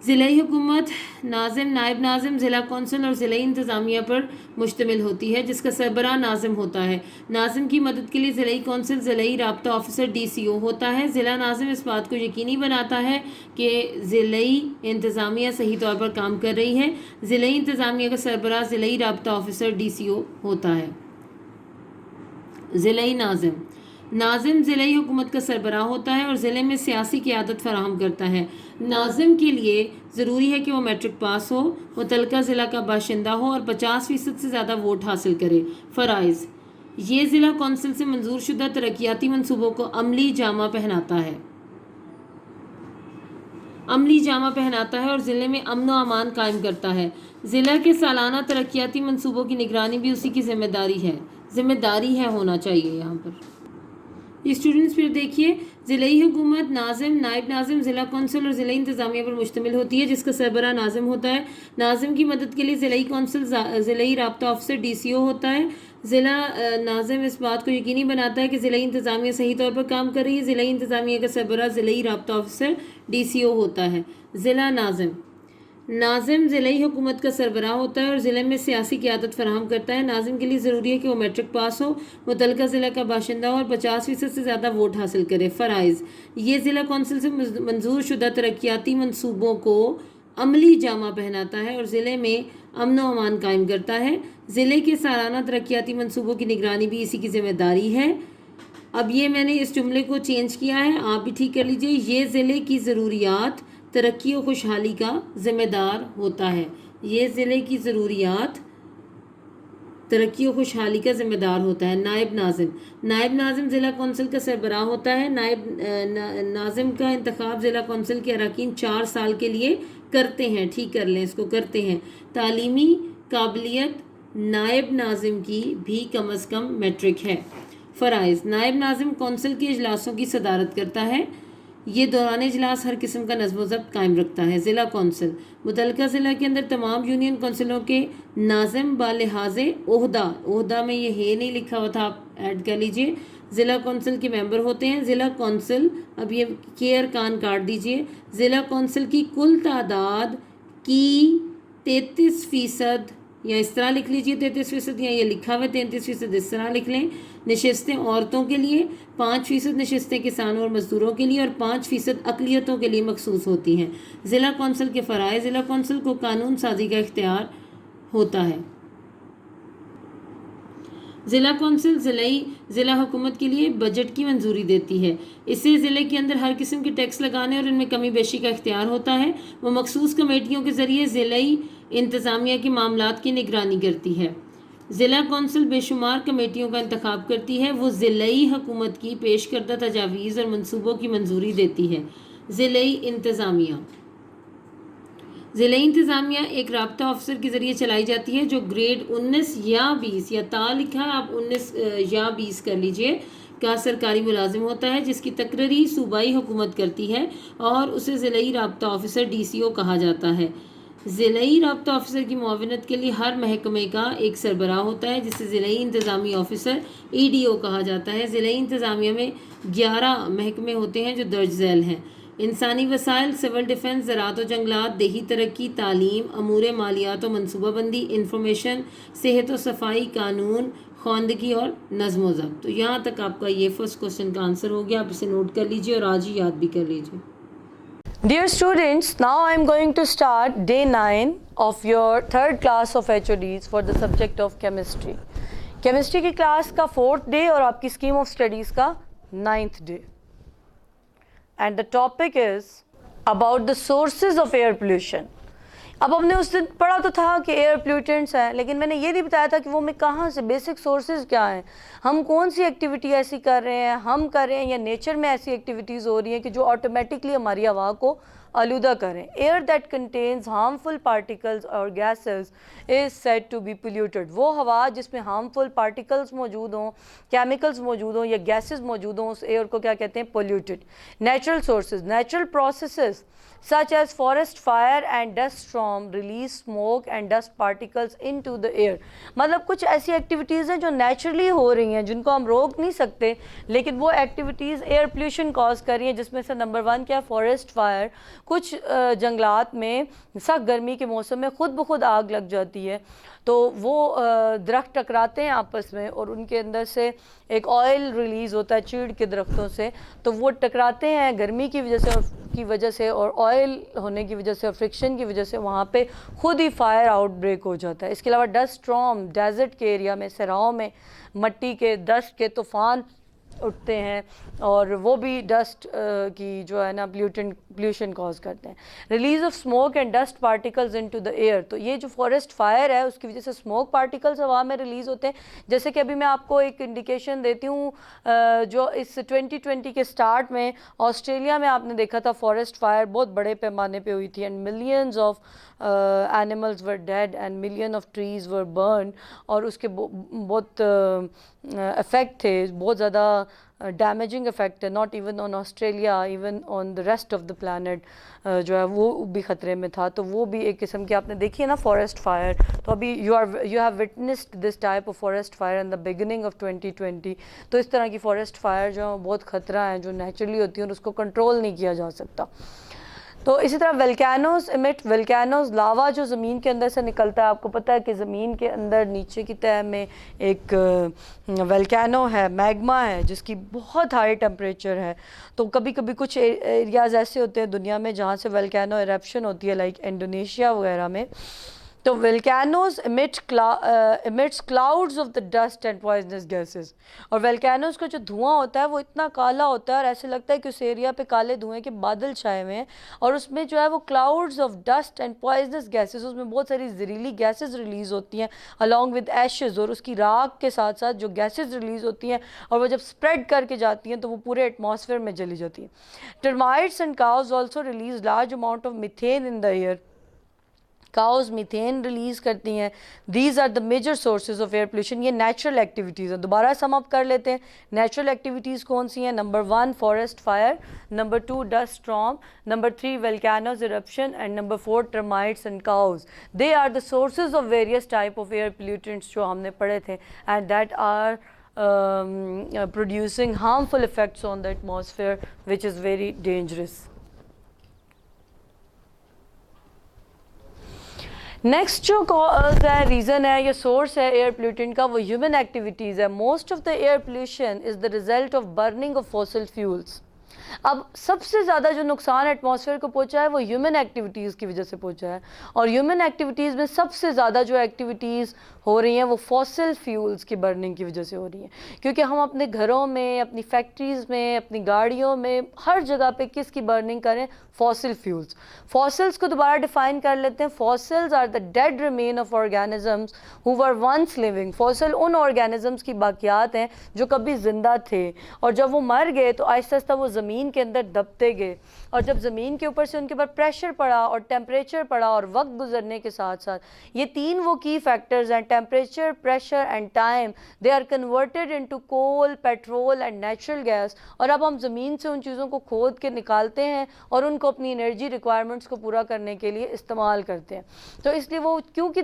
ضلعی حکومت ناظم، نائب ناظم، ضلع کونسل اور ضلعی انتظامیہ پر مشتمل ہوتی ہے جس کا سربراہ ناظم ہوتا ہے. ناظم کی مدد کے لیے ضلعی کونسل ضلعی رابطہ آفیسر DCO ہوتا ہے. ضلع ناظم اس بات کو یقینی بناتا ہے کہ ضلعی انتظامیہ صحیح طور پر کام کر رہی ہے. ضلعی انتظامیہ کا سربراہ ضلعی رابطہ آفیسر DCO ہوتا ہے. ضلعی ناظم، ناظم ضلعی حکومت کا سربراہ ہوتا ہے اور ضلع میں سیاسی قیادت فراہم کرتا ہے. ناظم کے لیے ضروری ہے کہ وہ میٹرک پاس ہو، متعلقہ ضلع کا باشندہ ہو اور 50% سے زیادہ ووٹ حاصل کرے. فرائض: یہ ضلع کونسل سے منظور شدہ ترقیاتی منصوبوں کو عملی جامہ پہناتا ہے اور ضلع میں امن و امان قائم کرتا ہے. ضلع کے سالانہ ترقیاتی منصوبوں کی نگرانی بھی اسی کی ذمہ داری ہے ہونا چاہیے. یہاں پر اسٹوڈنٹس پھر دیکھیے، ضلعی حکومت ناظم، نائب ناظم، ضلع کونسل اور ضلعی انتظامیہ پر مشتمل ہوتی ہے جس کا سربراہ ناظم ہوتا ہے. ناظم کی مدد کے لیے ضلعی کونسل ضلعی رابطہ آفیسر DCO ہوتا ہے. ضلع ناظم اس بات کو یقینی بناتا ہے کہ ضلعی انتظامیہ صحیح طور پر کام کر رہی ہے. ضلعی انتظامیہ کا سربراہ ضلعی رابطہ آفیسر DCO ہوتا ہے. ضلع ناظم ضلعی حکومت کا سربراہ ہوتا ہے اور ضلع میں سیاسی قیادت فراہم کرتا ہے. ناظم کے لیے ضروری ہے کہ وہ میٹرک پاس ہو، متعلقہ ضلع کا باشندہ ہو اور 50% سے زیادہ ووٹ حاصل کرے. فرائض: یہ ضلع کونسل سے منظور شدہ ترقیاتی منصوبوں کو عملی جامہ پہناتا ہے اور ضلع میں امن و امان قائم کرتا ہے. ضلع کے سالانہ ترقیاتی منصوبوں کی نگرانی بھی اسی کی ذمہ داری ہے. اب یہ میں نے اس جملے کو چینج کیا ہے، آپ بھی ٹھیک کر لیجئے. یہ ضلع کی ضروریات، ترقی و خوشحالی کا ذمہ دار ہوتا ہے. یہ ضلع کی ضروریات، ترقی و خوشحالی کا ذمہ دار ہوتا ہے. نائب ناظم ضلع کونسل کا سربراہ ہوتا ہے. نائب ناظم کا انتخاب ضلع کونسل کے اراکین 4 سال کے لیے کرتے ہیں. ٹھیک کر لیں، اس کو کرتے ہیں. تعلیمی قابلیت نائب ناظم کی بھی کم از کم میٹرک ہے. فرائض: نائب ناظم کونسل کے اجلاسوں کی صدارت کرتا ہے. یہ دوران اجلاس ہر قسم کا نظم و ضبط قائم رکھتا ہے. ضلع کونسل متعلقہ ضلع کے اندر تمام یونین کونسلوں کے ناظم بالحاظ عہدہ میں یہ ہے نہیں لکھا ہوا تھا، آپ ایڈ کر لیجئے. ضلع کونسل کے ممبر ہوتے ہیں. ضلع کونسل، اب یہ کیئر کان کاٹ دیجئے. ضلع کونسل کی کل تعداد کی 33%، یا اس طرح لکھ لیجئے 33%، یا یہ لکھا ہوا 33%، اس طرح لکھ لیں. نشستیں عورتوں کے لیے، 5% نشستیں کسانوں اور مزدوروں کے لیے اور 5% اقلیتوں کے لیے مخصوص ہوتی ہیں. ضلع کونسل کے فرائض: ضلع کونسل کو قانون سازی کا اختیار ہوتا ہے. ضلع کونسل ضلع حکومت کے لیے بجٹ کی منظوری دیتی ہے. اسے ضلع کے اندر ہر قسم کے ٹیکس لگانے اور ان میں کمی بیشی کا اختیار ہوتا ہے. وہ مخصوص کمیٹیوں کے ذریعے ضلعی انتظامیہ کے معاملات کی نگرانی کرتی ہے. ضلع کونسل بے شمار کمیٹیوں کا انتخاب کرتی ہے. وہ ضلعی حکومت کی پیش کردہ تجاویز اور منصوبوں کی منظوری دیتی ہے. ضلعی انتظامیہ ایک رابطہ آفیسر کے ذریعے چلائی جاتی ہے جو گریڈ 19 یا 20، یا تا لکھا ہے، آپ 19 یا 20 کر لیجئے، کا سرکاری ملازم ہوتا ہے جس کی تقرری صوبائی حکومت کرتی ہے اور اسے ضلعی رابطہ آفیسر DCO کہا جاتا ہے. ضلعی رابطہ آفیسر کی معاونت کے لیے ہر محکمے کا ایک سربراہ ہوتا ہے جسے ضلعی انتظامی آفیسر EDO کہا جاتا ہے. ضلعی انتظامیہ میں 11 محکمے ہوتے ہیں جو درج ذیل ہیں: انسانی وسائل، سول ڈیفنس، زراعت و جنگلات، دیہی ترقی، تعلیم، امور مالیات و منصوبہ بندی، انفارمیشن، صحت و صفائی، قانون، خواندگی اور نظم و ضبط. تو یہاں تک آپ کا یہ فرسٹ کوشچن کا آنسر ہو گیا. آپ اسے نوٹ کر لیجئے اور آج ہی یاد بھی کر لیجئے. Dear students, now I am going to start day 9 of your 3rd class of HODs for the subject of chemistry. Chemistry کی کلاس کا 4th day اور آپ کی scheme of studies کا 9th day. And the topic is about the sources of air pollution. اب ہم نے اس دن پڑھا تو تھا کہ ایئر پلیوٹنٹس ہیں، لیکن میں نے یہ نہیں بتایا تھا کہ وہ میں کہاں سے، بیسک سورسز کیا ہیں، ہم کون سی ایکٹیویٹی ایسی کر رہے ہیں، ہم کر رہے ہیں یا نیچر میں ایسی ایکٹیویٹیز ہو رہی ہیں کہ جو آٹومیٹکلی ہماری ہوا کو آلودہ کریں. Air that contains harmful particles اور gases is said to be polluted. وہ ہوا جس میں ہارمفل پارٹیکلز موجود ہوں، کیمیکلز موجود ہوں یا گیسز موجود ہوں، اس ایئر کو کیا کہتے ہیں؟ Polluted. Natural sources, natural processes such as forest fire and dust storm release smoke and dust particles into the air. مطلب کچھ ایسی ایکٹیویٹیز ہیں جو نیچرلی ہو رہی ہیں جن کو ہم روک نہیں سکتے، لیکن وہ ایکٹیویٹیز ایئر پولیوشن کاز کر رہی ہیں، جس میں سے نمبر 1 کیا ہے؟ Forest fire. کچھ جنگلات میں سخت گرمی کے موسم میں خود بخود آگ لگ جاتی ہے، تو وہ درخت ٹکراتے ہیں آپس میں اور ان کے اندر سے ایک آئل ریلیز ہوتا ہے چیڑ کے درختوں سے، تو وہ ٹکراتے ہیں گرمی کی وجہ سے اور آئل ہونے کی وجہ سے اور فرکشن کی وجہ سے وہاں پہ خود ہی فائر آؤٹ بریک ہو جاتا ہے۔ اس کے علاوہ ڈسٹ اسٹارم، ڈیزرٹ کے ایریا میں، صحراؤں میں مٹی کے ڈسٹ کے طوفان اٹھتے ہیں اور وہ بھی ڈسٹ کی جو ہے نا پلیوشن کاز کرتے ہیں۔ Release of smoke and dust particles into the air, تو یہ جو فارسٹ فائر ہے اس کی وجہ سے اسموک پارٹیکلز ہوا میں ریلیز ہوتے ہیں۔ جیسے کہ ابھی میں آپ کو ایک انڈیکیشن دیتی ہوں، جو اس 2020 کے سٹارٹ میں آسٹریلیا میں آپ نے دیکھا تھا فارسٹ فائر بہت بڑے پیمانے پہ ہوئی تھی، and millions of animals were dead and million of trees were burned، اور اس کے بہت افیکٹ تھے، بہت زیادہ ڈیمیجنگ افیکٹ ہے، not even on Australia, even on the rest of the planet جو ہے وہ بھی خطرے میں تھا۔ تو وہ بھی ایک قسم کی آپ نے دیکھی ہے نا فارسٹ فائر، تو ابھی you have witnessed this type of forest fire in the beginning of 2020۔ تو اس طرح کی فارسٹ فائر جو ہیں بہت خطرہ ہیں، جو نیچرلی ہوتی ہیں اور اس کو کنٹرول نہیں کیا جا سکتا۔ تو اسی طرح ویلکینوز لاوا جو زمین کے اندر سے نکلتا ہے، آپ کو پتہ ہے کہ زمین کے اندر نیچے کی تہہ میں ایک ویلکینو ہے، میگما ہے، جس کی بہت ہائی ٹیمپریچر ہے۔ تو کبھی کبھی کچھ ایریاز ایسے ہوتے ہیں دنیا میں جہاں سے ویلکینو ایرپشن ہوتی ہے، لائک انڈونیشیا وغیرہ میں۔ تو ویلکینوز emits clouds of the dust and poisonous gases، اور ویلکینوز کا جو دھواں ہوتا ہے وہ اتنا کالا ہوتا ہے اور ایسے لگتا ہے کہ اس ایریا پہ کالے دھوئیں کے بادل چھائے ہوئے ہیں، اور اس میں جو ہے وہ clouds of dust and poisonous gases، اس میں بہت ساری زہریلی گیسز ریلیز ہوتی ہیں along with ashes، اور اس کی راکھ کے ساتھ ساتھ جو گیسز ریلیز ہوتی ہیں اور وہ جب اسپریڈ کر کے جاتی ہیں تو وہ پورے ایٹماسفیئر میں چلی جاتی ہیں۔ Termites and cows also release large amount of methane in the air، cows methane release کرتی ہیں۔ These are the major sources of air pollution, یہ نیچرل ایکٹیویٹیز ہیں۔ دوبارہ سم اپ کر لیتے ہیں، نیچرل ایکٹیویٹیز کون سی ہیں؟ Number 1 forest fire, number 2 dust storm, number 3 volcanoes eruption، and number 4 termites and cows۔ They are the sources of various type of air pollutants جو ہم نے پڑھے تھے، and that are producing harmful effects on the atmosphere which is very dangerous۔ Next جو cause ہے، reason ہے یا source ہے ایئر پولیوٹنٹ کا، وہ ہیومن ایکٹیویٹیز ہے۔ Most of the air pollution is the result of burning of fossil fuels. اب سب سے زیادہ جو نقصان ایٹماسفیئر کو پہنچا ہے وہ ہیومن ایکٹیویٹیز کی وجہ سے پہنچا ہے، اور ہیومن ایکٹیویٹیز میں سب سے زیادہ جو ایکٹیویٹیز ہو رہی ہیں وہ فوسل فیولز کی برننگ کی وجہ سے ہو رہی ہیں، کیونکہ ہم اپنے گھروں میں، اپنی فیکٹریز میں، اپنی گاڑیوں میں، ہر جگہ پہ کس کی برننگ کریں؟ Fossil fuels. فوسلز کو دوبارہ ڈیفائن کر لیتے ہیں۔ Fossils are the dead remain of organisms who were once living. Fossil ان آرگینزمز کی باقیات ہیں جو کبھی زندہ تھے، اور جب وہ مر گئے تو آہستہ آہستہ وہ زمین کے اندر دبتے گئے، اور جب زمین کے اوپر سے ان کے اوپر پریشر پڑا اور ٹیمپریچر پڑا اور وقت گزرنے کے ساتھ ساتھ، یہ تین وہ کی فیکٹرز ہیں، temperature, pressure and time, they are converted into coal, petrol and natural gas, اور اب ہم زمین سے ان چیزوں کو کھود کے نکالتے ہیں اور ان کو اپنی انرجی ریکوائرمنٹس کو پورا کرنے کے لیے استعمال کرتے ہیں۔ تو اس لیے وہ کیونکہ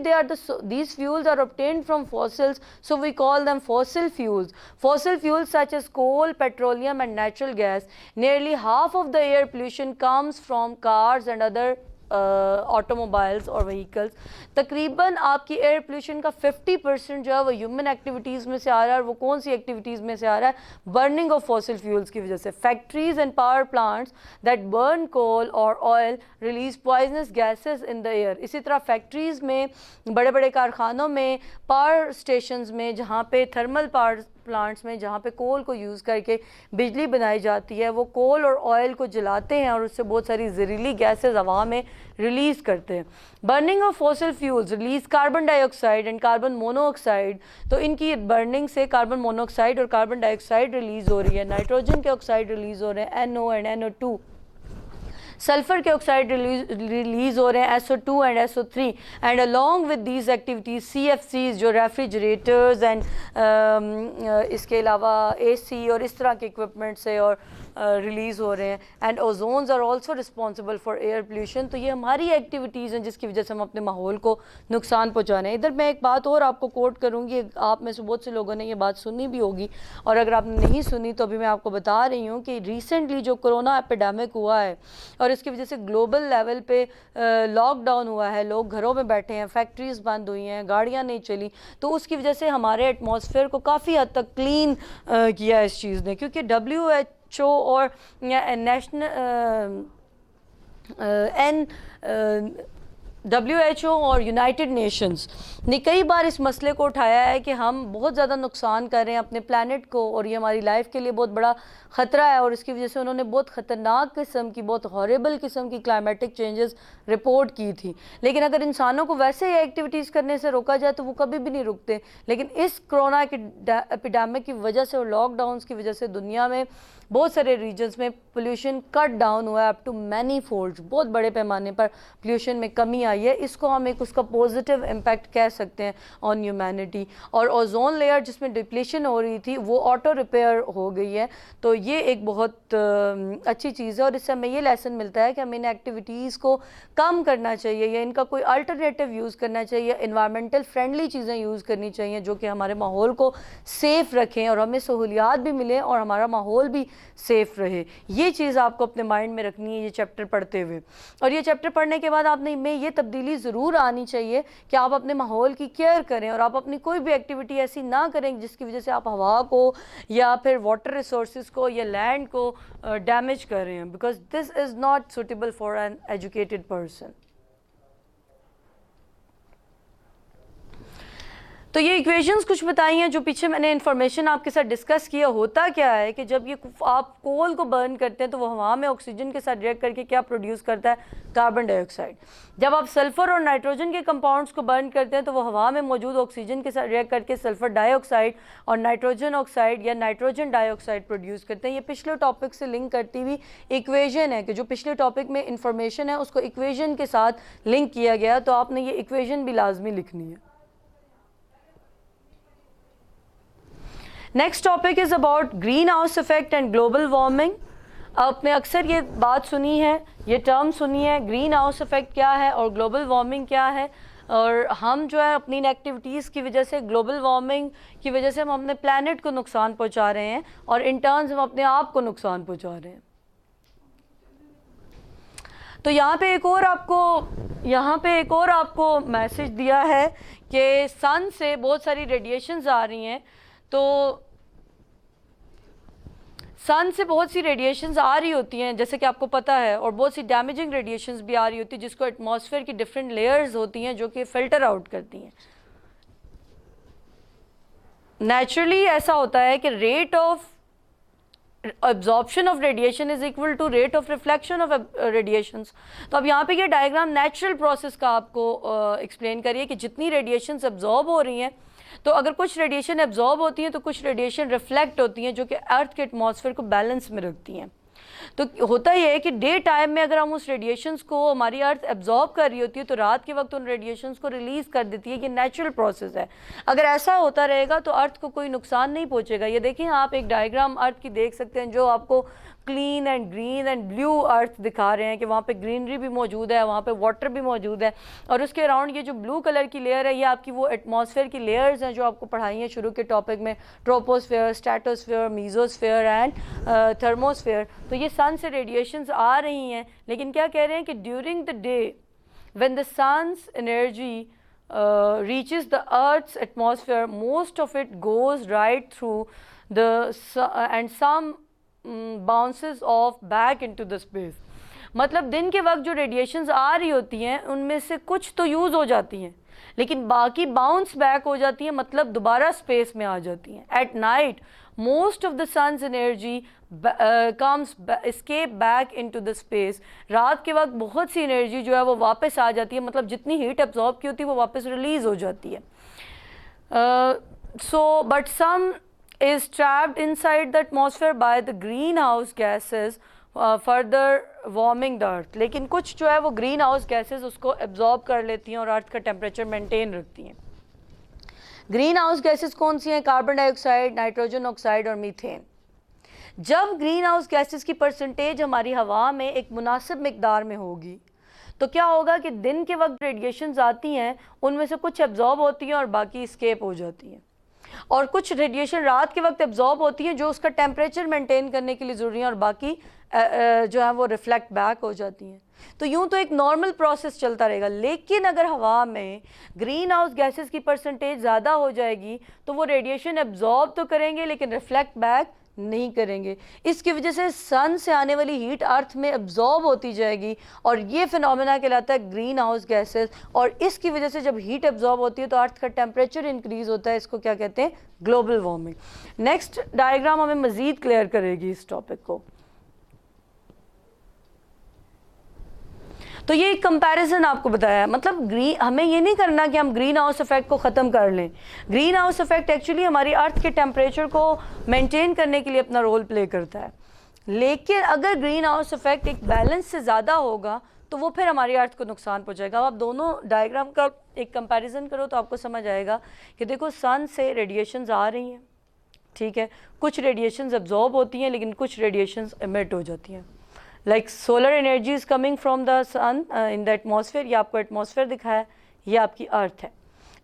these fuels are obtained from fossils, so we call them fossil fuels. Fossil fuels such as coal, petroleum and natural gas. Nearly half of the air pollution comes from cars and other آٹوموبائلز اور vehicles. تقریباً آپ کی air pollution کا 50% جو ہے وہ human activities میں سے آ رہا ہے، اور وہ کون سی ایکٹیویٹیز میں سے آ رہا ہے؟ برننگ آف فوسل فیولز کی وجہ سے۔ Factories and power plants that burn coal اور oil release poisons gases in the air. اسی طرح فیکٹریز میں، بڑے بڑے کارخانوں میں، پاور اسٹیشنز میں، جہاں پہ تھرمل پاور پلانٹس میں جہاں پہ کول کو یوز کر کے بجلی بنائی جاتی ہے، وہ کول اور آئل کو جلاتے ہیں اور اس سے بہت ساری زہریلی گیسز ہوا میں ریلیز کرتے ہیں۔ Burning of fossil fuels release carbon dye oxide and carbon mono oxide. تو ان کی برننگ سے کاربن مونو آکسائڈ اور کاربن ڈائی آکسائڈ ریلیز ہو رہی ہے، نائٹروجن کے آکسائڈ ریلیز ہو رہے ہیں NO اینڈ NO2، سلفر کے آکسائڈ ریلیز ہو رہے ہیں SO2 and SO3، and along with these activities CFCs جو ریفریجریٹرز اینڈ اس کے علاوہ AC اور اس طرح کے اکوپمنٹ سے اور ریلیز ہو رہے ہیں. And ozones are also responsible for air pollution. تو یہ ہماری ایکٹیویٹیز ہیں جس کی وجہ سے ہم اپنے ماحول کو نقصان پہنچا رہے ہیں. ادھر میں ایک بات اور آپ کو کوٹ کروں گی, آپ میں سے بہت سے لوگوں نے یہ بات سنی بھی ہوگی, اور اگر آپ نے نہیں سنی تو ابھی میں آپ کو بتا رہی ہوں کہ ریسنٹلی جو کرونا ایپیڈیمک ہوا ہے اور اس کی وجہ سے گلوبل لیول پہ لاک ڈاؤن ہوا ہے, لوگ گھروں میں بیٹھے ہیں, فیکٹریز بند ہوئی ہیں, گاڑیاں نہیں چلی, تو اس کی وجہ سے ہمارے ایٹماسفیئر کو کافی حد تک کلین کیا اس چیز نے. کیونکہ WHO اور WHO اور یونائٹڈ نیشنز نے کئی بار اس مسئلے کو اٹھایا ہے کہ ہم بہت زیادہ نقصان کر رہے ہیں اپنے پلانٹ کو, اور یہ ہماری لائف کے لیے بہت بڑا خطرہ ہے, اور اس کی وجہ سے انہوں نے بہت خطرناک قسم کی, بہت ہارریبل قسم کی کلائمیٹک چینجز رپورٹ کی تھی. لیکن اگر انسانوں کو ویسے ہی ایکٹیویٹیز کرنے سے روکا جائے تو وہ کبھی بھی نہیں رکتے. لیکن اس کرونا ایپیڈیمک کی وجہ سے اور لاک ڈاؤنس کی وجہ سے دنیا میں بہت سارے ریجنز میں پولیوشن کٹ ڈاؤن ہوا ہے اپ ٹو مینی فولڈ, بہت بڑے پیمانے پر پولیوشن میں کمی آئی ہے. اس کو ہم ایک اس کا پازیٹیو امپیکٹ کہہ سکتے ہیں آن ہیومینٹی. اور اوزون لیئر جس میں ڈپلیشن ہو رہی تھی وہ آٹو ریپیئر ہو گئی ہے, تو یہ ایک بہت اچھی چیز ہے. اور اس سے ہمیں یہ لیسن ملتا ہے کہ ہمیں ان ایکٹیویٹیز کو کم کرنا چاہیے یا ان کا کوئی الٹرنیٹیو یوز کرنا چاہیے, انوائرمنٹل فرینڈلی چیزیں یوز کرنی چاہیے جو کہ ہمارے ماحول کو سیف رکھیں اور ہمیں سہولیات بھی ملیں اور ہمارا ماحول بھی سیف رہے. یہ چیز آپ کو اپنے مائنڈ میں رکھنی ہے یہ چیپٹر پڑھتے ہوئے. اور یہ چیپٹر پڑھنے کے بعد آپ نے میں یہ تبدیلی ضرور آنی چاہیے کہ آپ اپنے ماحول کی کیئر کریں اور آپ اپنی کوئی بھی ایکٹیویٹی ایسی نہ کریں جس کی وجہ سے آپ ہوا کو یا پھر واٹر ریسورسز کو یا لینڈ کو ڈیمیج کر رہے ہیں, because this is not suitable for an educated person. تو یہ ایکویشنز کچھ بتائی ہیں جو پیچھے میں نے انفارمیشن آپ کے ساتھ ڈسکس کیا. ہوتا کیا ہے کہ جب یہ آپ کول کو برن کرتے ہیں تو وہ ہوا میں آکسیجن کے ساتھ ریئیکٹ کر کے کیا پروڈیوس کرتا ہے, کاربن ڈائی آکسائڈ. جب آپ سلفر اور نائٹروجن کے کمپاؤنڈس کو برن کرتے ہیں تو وہ ہوا میں موجود آکسیجن کے ساتھ ریئیکٹ کر کے سلفر ڈائی آکسائڈ اور نائٹروجن آکسائڈ یا نائٹروجن ڈائی آکسائڈ پروڈیوس کرتے ہیں. یہ پچھلے ٹاپک سے لنک کرتی ہوئی ایکویشن ہے کہ جو پچھلے ٹاپک میں انفارمیشن ہے اس کو ایکویشن کے ساتھ لنک کیا گیا, تو آپ نے یہ ایکویشن بھی لازمی لکھنی ہے. Next topic is about green house effect and global warming. آپ نے اکثر یہ بات سنی ہے, یہ ٹرم سنی ہے, گرین ہاؤس افیکٹ کیا ہے اور گلوبل وارمنگ کیا ہے. اور ہم جو ہے اپنی ان ایکٹیویٹیز کی وجہ سے, گلوبل وارمنگ کی وجہ سے ہم اپنے پلانٹ کو نقصان پہنچا رہے ہیں اور ان ٹرنز ہم اپنے آپ کو نقصان پہنچا رہے ہیں. تو یہاں پہ ایک اور آپ کو میسج دیا ہے کہ سن سے بہت ساری ریڈیشنز آ رہی ہیں. تو سن سے بہت سی ریڈیشنز آ رہی ہوتی ہیں جیسے کہ آپ کو پتہ ہے, اور بہت سی ڈیمیجنگ ریڈیشنز بھی آ رہی ہوتی ہیں جس کو ایٹماسفیئر کی ڈفرینٹ لیئرز ہوتی ہیں جو کہ فلٹر آؤٹ کرتی ہیں. نیچرلی ایسا ہوتا ہے کہ rate of absorption of radiation is equal to rate of reflection of radiations. تو اب یہاں پہ یہ ڈائیگرام نیچرل پروسیس کا آپ کو ایکسپلین کریے کہ جتنی ریڈیشنز ابزارب ہو رہی ہیں, تو اگر کچھ ریڈیشن ایبزارب ہوتی ہیں تو کچھ ریڈیشن ریفلیکٹ ہوتی ہیں جو کہ ارتھ کے ایٹماسفیئر کو بیلنس میں رکھتی ہیں. تو ہوتا یہ ہے کہ ڈے ٹائم میں اگر ہم اس ریڈیشنز کو ہماری ارتھ ایبزارب کر رہی ہوتی ہے تو رات کے وقت ان ریڈیشنز کو ریلیز کر دیتی ہے. یہ نیچرل پروسیس ہے. اگر ایسا ہوتا رہے گا تو ارتھ کو کوئی نقصان نہیں پہنچے گا. یہ دیکھیں آپ ایک ڈائیگرام ارتھ کی دیکھ سکتے ہیں جو آپ کو clean and green and blue earth دکھا رہے ہیں کہ وہاں پہ گرینری بھی موجود ہے, وہاں پہ واٹر بھی موجود ہے, اور اس کے اراؤنڈ یہ جو بلو کلر کی لیئر ہے یہ آپ کی وہ ایٹماسفیئر کی لیئرز ہیں جو آپ کو پڑھائی ہیں شروع کے ٹاپک میں, ٹروپوسفیئر, اسٹیٹوسفیئر, میزوسفیئر اینڈ تھرموسفیئر. تو یہ سن سے ریڈیشنز آ رہی ہیں, لیکن کیا کہہ رہے ہیں کہ during the day when the sun's energy reaches the earth's atmosphere, most of it goes right through and some bounces off back into the space. مطلب دن کے وقت جو ریڈیشنز آ رہی ہوتی ہیں ان میں سے کچھ تو یوز ہو جاتی ہیں لیکن باقی باؤنس بیک ہو جاتی ہیں, مطلب دوبارہ اسپیس میں آ جاتی ہیں. At night most of the sun's energy comes escape back into the space. رات کے وقت بہت سی انرجی جو ہے وہ واپس آ جاتی ہے, مطلب جتنی ہیٹ ایبزارب کی ہوتی ہے وہ واپس ریلیز ہو جاتی ہے. So but some is trapped inside the atmosphere by the greenhouse gases further warming the earth. لیکن کچھ جو ہے وہ گرین ہاؤس گیسز اس کو ایبزارب کر لیتی ہیں اور ارتھ کا ٹیمپریچر مینٹین رکھتی ہیں. گرین ہاؤس گیسز کون سی ہیں؟ کاربن ڈائی آکسائڈ, نائٹروجن آکسائڈ اور میتھین. جب گرین ہاؤس گیسز کی پرسنٹیج ہماری ہوا میں ایک مناسب مقدار میں ہوگی تو کیا ہوگا کہ دن کے وقت ریڈیشنز آتی ہیں ان میں سے کچھ ایبزارب ہوتی ہیں اور باقی اسکیپ ہو جاتی ہیں, اور کچھ ریڈیشن رات کے وقت ایبزارب ہوتی ہیں جو اس کا ٹیمپریچر مینٹین کرنے کے لیے ضروری ہیں, اور باقی جو ہے وہ ریفلیکٹ بیک ہو جاتی ہیں. تو یوں تو ایک نارمل پروسیس چلتا رہے گا, لیکن اگر ہوا میں گرین ہاؤس گیسز کی پرسنٹیج زیادہ ہو جائے گی تو وہ ریڈیشن ایبزارب تو کریں گے لیکن ریفلیکٹ بیک نہیں کریں گے. اس کی وجہ سے سن سے آنے والی ہیٹ ارتھ میں ایبزارب ہوتی جائے گی, اور یہ فینومینا کہلاتا ہے گرین ہاؤس گیسز, اور اس کی وجہ سے جب ہیٹ ایبزارب ہوتی ہے تو ارتھ کا ٹیمپریچر انکریز ہوتا ہے, اس کو کیا کہتے ہیں, گلوبل وارمنگ. نیکسٹ ڈائیگرام ہمیں مزید کلیئر کرے گی اس ٹاپک کو. تو یہ ایک کمپیریزن آپ کو بتایا ہے, مطلب ہمیں یہ نہیں کرنا کہ ہم گرین ہاؤس افیکٹ کو ختم کر لیں. گرین ہاؤس افیکٹ ایکچولی ہماری ارتھ کے ٹیمپریچر کو مینٹین کرنے کے لیے اپنا رول پلے کرتا ہے, لیکن اگر گرین ہاؤس افیکٹ ایک بیلنس سے زیادہ ہوگا تو وہ پھر ہماری ارتھ کو نقصان پہنچائے گا. اب آپ دونوں ڈائیگرام کا ایک کمپیریزن کرو تو آپ کو سمجھ آئے گا کہ دیکھو سن سے ریڈیشنز آ رہی ہیں, ٹھیک ہے, کچھ ریڈیشنز ایبزارب ہوتی ہیں لیکن کچھ ریڈیشنز ایمٹ ہو جاتی ہیں. Like solar energy is coming from the sun in the atmosphere, یہ آپ کو ایٹماسفیئر دکھایا ہے, یہ آپ کی ارتھ ہے.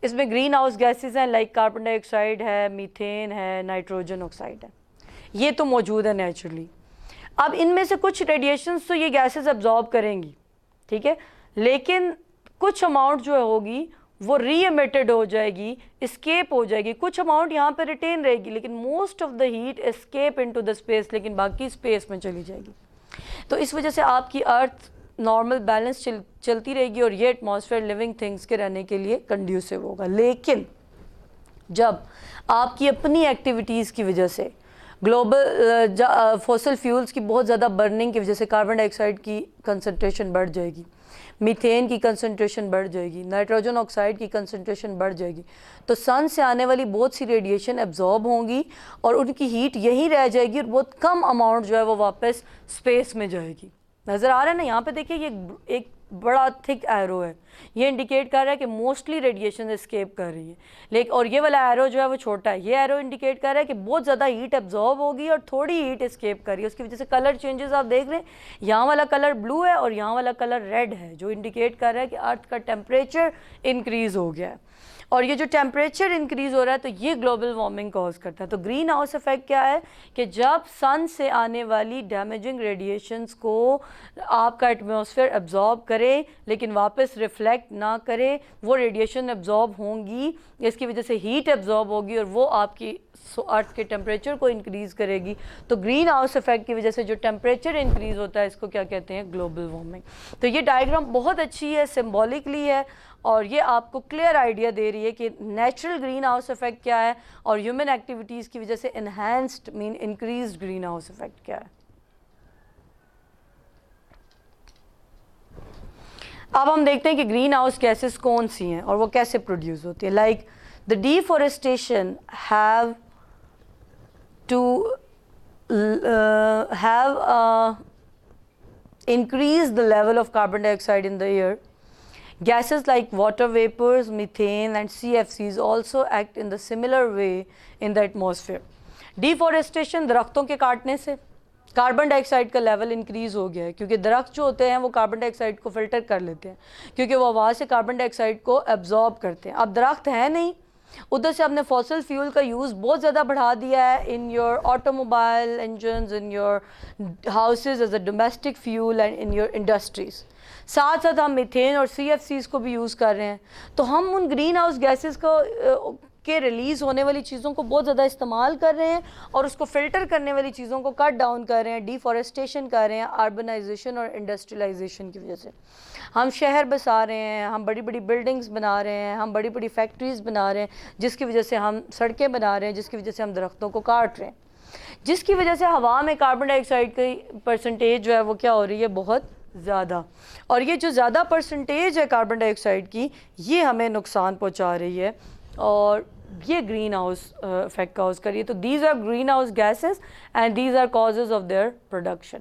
اس میں گرین ہاؤس گیسز ہیں لائک کاربن ڈائی آکسائڈ ہے, میتھین ہے, نائٹروجن آکسائڈ ہے, یہ تو موجود ہے نیچرلی. اب ان میں سے کچھ ریڈیشنز تو یہ گیسز ایبزارب کریں گی, ٹھیک ہے, لیکن کچھ اماؤنٹ جو ہوگی وہ ری ایمیٹڈ ہو جائے گی, اسکیپ ہو جائے گی. کچھ اماؤنٹ یہاں پہ ریٹین رہے گی لیکن most of the heat escape into the space, لیکن باقی اسپیس میں چلی جائے گی. تو اس وجہ سے آپ کی ارتھ نارمل بیلنس چلتی رہے گی اور یہ ایٹماسفیئر لیونگ تھنگس کے رہنے کے لیے کنڈیوسیو ہوگا. لیکن جب آپ کی اپنی ایکٹیویٹیز کی وجہ سے گلوبل فوسل فیولز کی بہت زیادہ برننگ کی وجہ سے کاربن ڈائی آکسائڈ کی کنسنٹریشن بڑھ جائے گی, میتھین کی کنسنٹریشن بڑھ جائے گی, نائٹروجن آکسائڈ کی کنسنٹریشن بڑھ جائے گی, تو سن سے آنے والی بہت سی ریڈیشن ایبزارب ہوں گی اور ان کی ہیٹ یہیں رہ جائے گی اور بہت کم اماؤنٹ جو ہے وہ واپس اسپیس میں جائے گی. نظر آ رہا ہے نا یہاں پہ دیکھیے, یہ ایک بڑا تھک ایرو ہے, یہ انڈیکیٹ کر رہا ہے کہ موسٹلی ریڈیشن اسکیپ کر رہی ہے, لیکن اور یہ والا ایرو جو ہے وہ چھوٹا ہے, یہ ایرو انڈیکیٹ کر رہا ہے کہ بہت زیادہ ہیٹ ایبزارب ہوگی اور تھوڑی ہیٹ اسکیپ کر رہی ہے. اس کی وجہ سے کلر چینجز آپ دیکھ رہے ہیں, یہاں والا کلر بلو ہے اور یہاں والا کلر ریڈ ہے, جو انڈیکیٹ کر رہا ہے کہ ارتھ کا ٹیمپریچر انکریز ہو گیا ہے, اور یہ جو ٹیمپریچر انکریز ہو رہا ہے تو یہ گلوبل وارمنگ کاز کرتا ہے. تو گرین ہاؤس افیکٹ کیا ہے کہ جب سن سے آنے والی ڈیمیجنگ ریڈیشنز کو آپ کا ایٹماسفیئر ایبزارب کرے لیکن واپس ریفلیکٹ نہ کرے, وہ ریڈیشن ایبزارب ہوں گی, اس کی وجہ سے ہیٹ ایبزارب ہوگی اور وہ آپ کی ارتھ کے ٹیمپریچر کو انکریز کرے گی. تو گرین ہاؤس افیکٹ کی وجہ سے جو ٹیمپریچر انکریز ہوتا ہے اس کو کیا کہتے ہیں, گلوبل وارمنگ. تو یہ ڈائیگرام بہت اچھی ہے, سمبولکلی ہے, اور یہ آپ کو کلیئر آئیڈیا دے رہی ہے کہ نیچرل گرین ہاؤس افیکٹ کیا ہے اور ہیومن ایکٹیویٹیز کی وجہ سے enhanced increased green house effect کیا ہے. اب ہم دیکھتے ہیں کہ گرین ہاؤس گیسز کون سی ہیں اور وہ کیسے پروڈیوس ہوتی ہیں. Like the ڈیفورسٹیشن have increase the level of carbon dioxide in the air. Gases like water vapors, methane and CFCs also act in the similar way in the atmosphere. Deforestation درختوں کے کاٹنے سے کاربن ڈائی oxide کا level increase ہو گیا ہے, کیونکہ درخت جو ہوتے ہیں وہ کاربن ڈائی آکسائڈ کو فلٹر کر لیتے ہیں, کیونکہ وہ ہوا سے کاربن ڈائی آکسائڈ کو ایبزارب کرتے ہیں. اب درخت ہے نہیں, ادھر سے آپ نے فوسل فیول کا یوز بہت زیادہ بڑھا دیا ہے in your auto mobile engines, in your houses as a domestic fuel and in your industries. ساتھ ساتھ ہم میتھین اور سی ایف سیز کو بھی یوز کر رہے ہیں, تو ہم ان گرین ہاؤس گیسز کو کے ریلیز ہونے والی چیزوں کو بہت زیادہ استعمال کر رہے ہیں اور اس کو فلٹر کرنے والی چیزوں کو کٹ ڈاؤن کر رہے ہیں, ڈیفورسٹیشن کر رہے ہیں اربنائزیشن اور انڈسٹریلائزیشن کی وجہ سے. ہم شہر بسا رہے ہیں, ہم بڑی بڑی بلڈنگز بنا رہے ہیں, ہم بڑی بڑی فیکٹریز بنا رہے ہیں, جس کی وجہ سے ہم سڑکیں بنا رہے ہیں, جس کی وجہ سے ہم درختوں کو کاٹ رہے ہیں, جس کی وجہ سے ہوا میں کاربن ڈائی آکسائڈ کی پرسنٹیج جو ہے وہ کیا ہو رہی ہے, بہت زیادہ. اور یہ جو زیادہ پرسنٹیج ہے کاربن ڈائی آکسائڈ کی, یہ ہمیں نقصان پہنچا رہی ہے اور یہ گرین ہاؤس افیکٹ کاز کر رہی ہے. تو these are green house gases and these are causes of their production.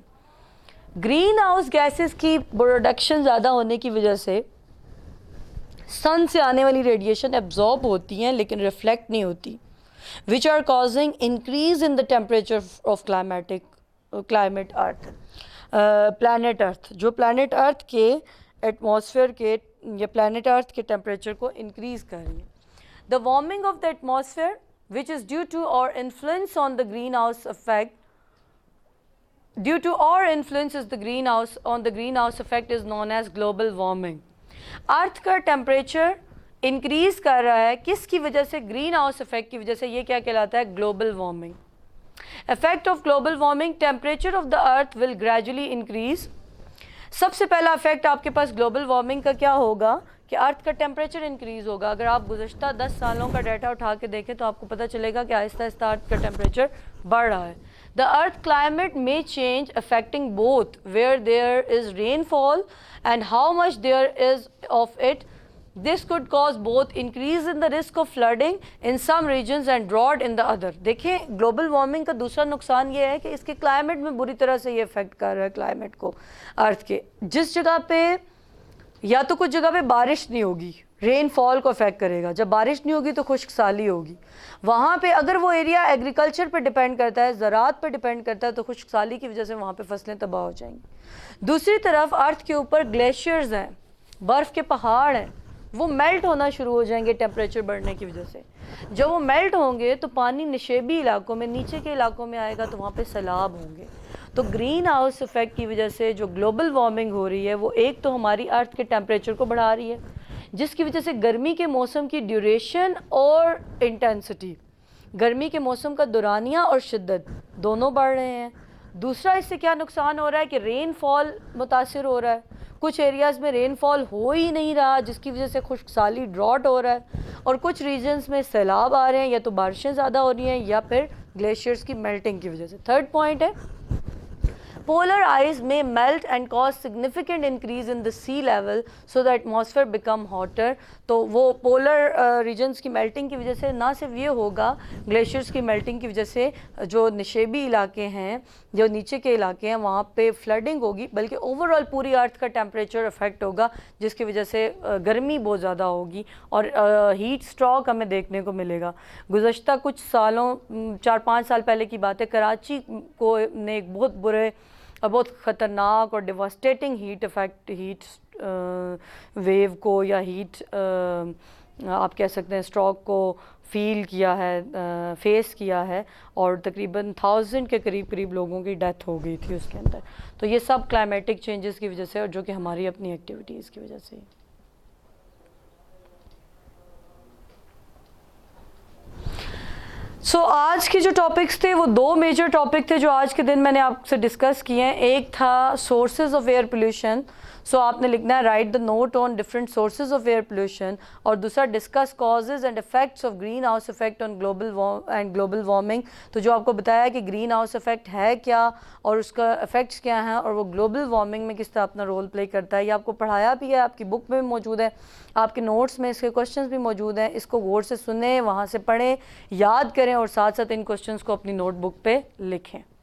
Green house gases کی پروڈکشن زیادہ ہونے کی وجہ سے سن سے آنے والی ریڈیشن ایبزارب ہوتی ہیں لیکن ریفلیکٹ نہیں ہوتی. which are causing increase in the temperature of planet Earth, جو planet Earth کے ایٹماسفیئر کے یا planet Earth کے ٹیمپریچر کو انکریز کر رہی ہے. The warming of the atmosphere which is due to our influence on the greenhouse effect is known as global warming. ارتھ کا ٹیمپریچر انکریز کر رہا ہے کس کی وجہ سے؟ گرین ہاؤس افیکٹ کی وجہ سے. یہ کیا کہلاتا ہے؟ Global warming. Effect of global warming: temperature of the earth will gradually increase. سب سے پہلا افیکٹ آپ کے پاس گلوبل وارمنگ کا کیا ہوگا کہ ارتھ کا ٹیمپریچر انکریز ہوگا. اگر آپ گزشتہ 10 سالوں کا ڈیٹا اٹھا کے دیکھیں تو آپ کو پتہ چلے گا کہ آہستہ آہستہ ارتھ کا ٹیمپریچر بڑھ رہا ہے. The earth climate may change, affecting both where there is rainfall and how much there is of it. This could cause both increase in the risk of flooding in some regions and drought in the other. دیکھیں global warming کا دوسرا نقصان یہ ہے کہ اس کے climate میں بری طرح سے یہ افیکٹ کر رہا ہے کلائمیٹ کو ارتھ کے. جس جگہ پہ یا تو کچھ جگہ پہ بارش نہیں ہوگی، رین فال کو افیکٹ کرے گا. جب بارش نہیں ہوگی تو خشک سالی ہوگی. وہاں پہ اگر وہ ایریا ایگریکلچر پہ ڈیپینڈ کرتا ہے، زراعت پہ ڈیپینڈ کرتا ہے، تو خشک سالی کی وجہ سے وہاں پہ فصلیں تباہ ہو جائیں گی. دوسری طرف ارتھ کے اوپر گلیشیئرز ہیں، برف کے پہاڑ ہیں، وہ میلٹ ہونا شروع ہو جائیں گے ٹیمپریچر بڑھنے کی وجہ سے. جب وہ میلٹ ہوں گے تو پانی نشیبی علاقوں میں، نیچے کے علاقوں میں آئے گا تو وہاں پہ سیلاب ہوں گے. تو گرین ہاؤس افیکٹ کی وجہ سے جو گلوبل وارمنگ ہو رہی ہے وہ ایک تو ہماری ارتھ کے ٹیمپریچر کو بڑھا رہی ہے، جس کی وجہ سے گرمی کے موسم کی ڈیوریشن اور انٹینسٹی، گرمی کے موسم کا دورانیہ اور شدت دونوں بڑھ رہے ہیں. دوسرا اس سے کیا نقصان ہو رہا ہے کہ رین فال متاثر ہو رہا ہے. کچھ ایریاز میں رین فال ہو ہی نہیں رہا جس کی وجہ سے خشک سالی ڈراٹ ہو رہا ہے، اور کچھ ریجنز میں سیلاب آ رہے ہیں، یا تو بارشیں زیادہ ہو رہی ہیں یا پھر گلیشیئرز کی میلٹنگ کی وجہ سے. تھرڈ پوائنٹ ہے polar ice may melt and cause significant increase in the sea level so the atmosphere become hotter. تو وہ پولر ریجنز کی میلٹنگ کی وجہ سے نہ صرف یہ ہوگا، گلیشیئرز کی میلٹنگ کی وجہ سے جو نشیبی علاقے ہیں، جو نیچے کے علاقے ہیں، وہاں پہ فلڈنگ ہوگی، بلکہ اوور آل پوری ارتھ کا ٹیمپریچر افیکٹ ہوگا، جس کی وجہ سے گرمی بہت زیادہ ہوگی اور ہیٹ اسٹروک ہمیں دیکھنے کو ملے گا. گزشتہ کچھ سالوں 4-5 سال پہلے کی بات ہے، کراچی کو نے ایک بہت خطرناک اور ڈیواسٹیٹنگ ہیٹ ویو کو یا ہیٹ آپ کہہ سکتے ہیں اسٹروک کو فیل کیا ہے، فیس کیا ہے، اور تقریباً 1000 کے قریب لوگوں کی ڈیتھ ہو گئی تھی اس کے اندر. تو یہ سب کلائمیٹک چینجز کی وجہ سے، اور جو کہ ہماری اپنی ایکٹیویٹیز کی وجہ سے. سو آج کے جو ٹاپکس تھے وہ 2 میجر ٹاپک تھے جو آج کے دن میں نے آپ سے ڈسکس کیے ہیں. ایک تھا sources of air pollution, so آپ نے لکھنا ہے write the note on different sources of air pollution, اور دوسرا discuss causes and effects of green house effect on global warming. تو جو آپ کو بتایا کہ گرین ہاؤس افیکٹ ہے کیا اور اس کا افیکٹس کیا ہیں اور وہ گلوبل وارمنگ میں کس طرح اپنا رول پلے کرتا ہے، یہ آپ کو پڑھایا بھی ہے، آپ کی بک میں بھی موجود ہے، آپ کے نوٹس میں اس کے کوشچنز بھی موجود ہیں. اس کو غور سے سنیں، وہاں سے پڑھیں، یاد کریں، اور ساتھ ساتھ ان کوشچنز کو اپنی نوٹ بک پہ لکھیں.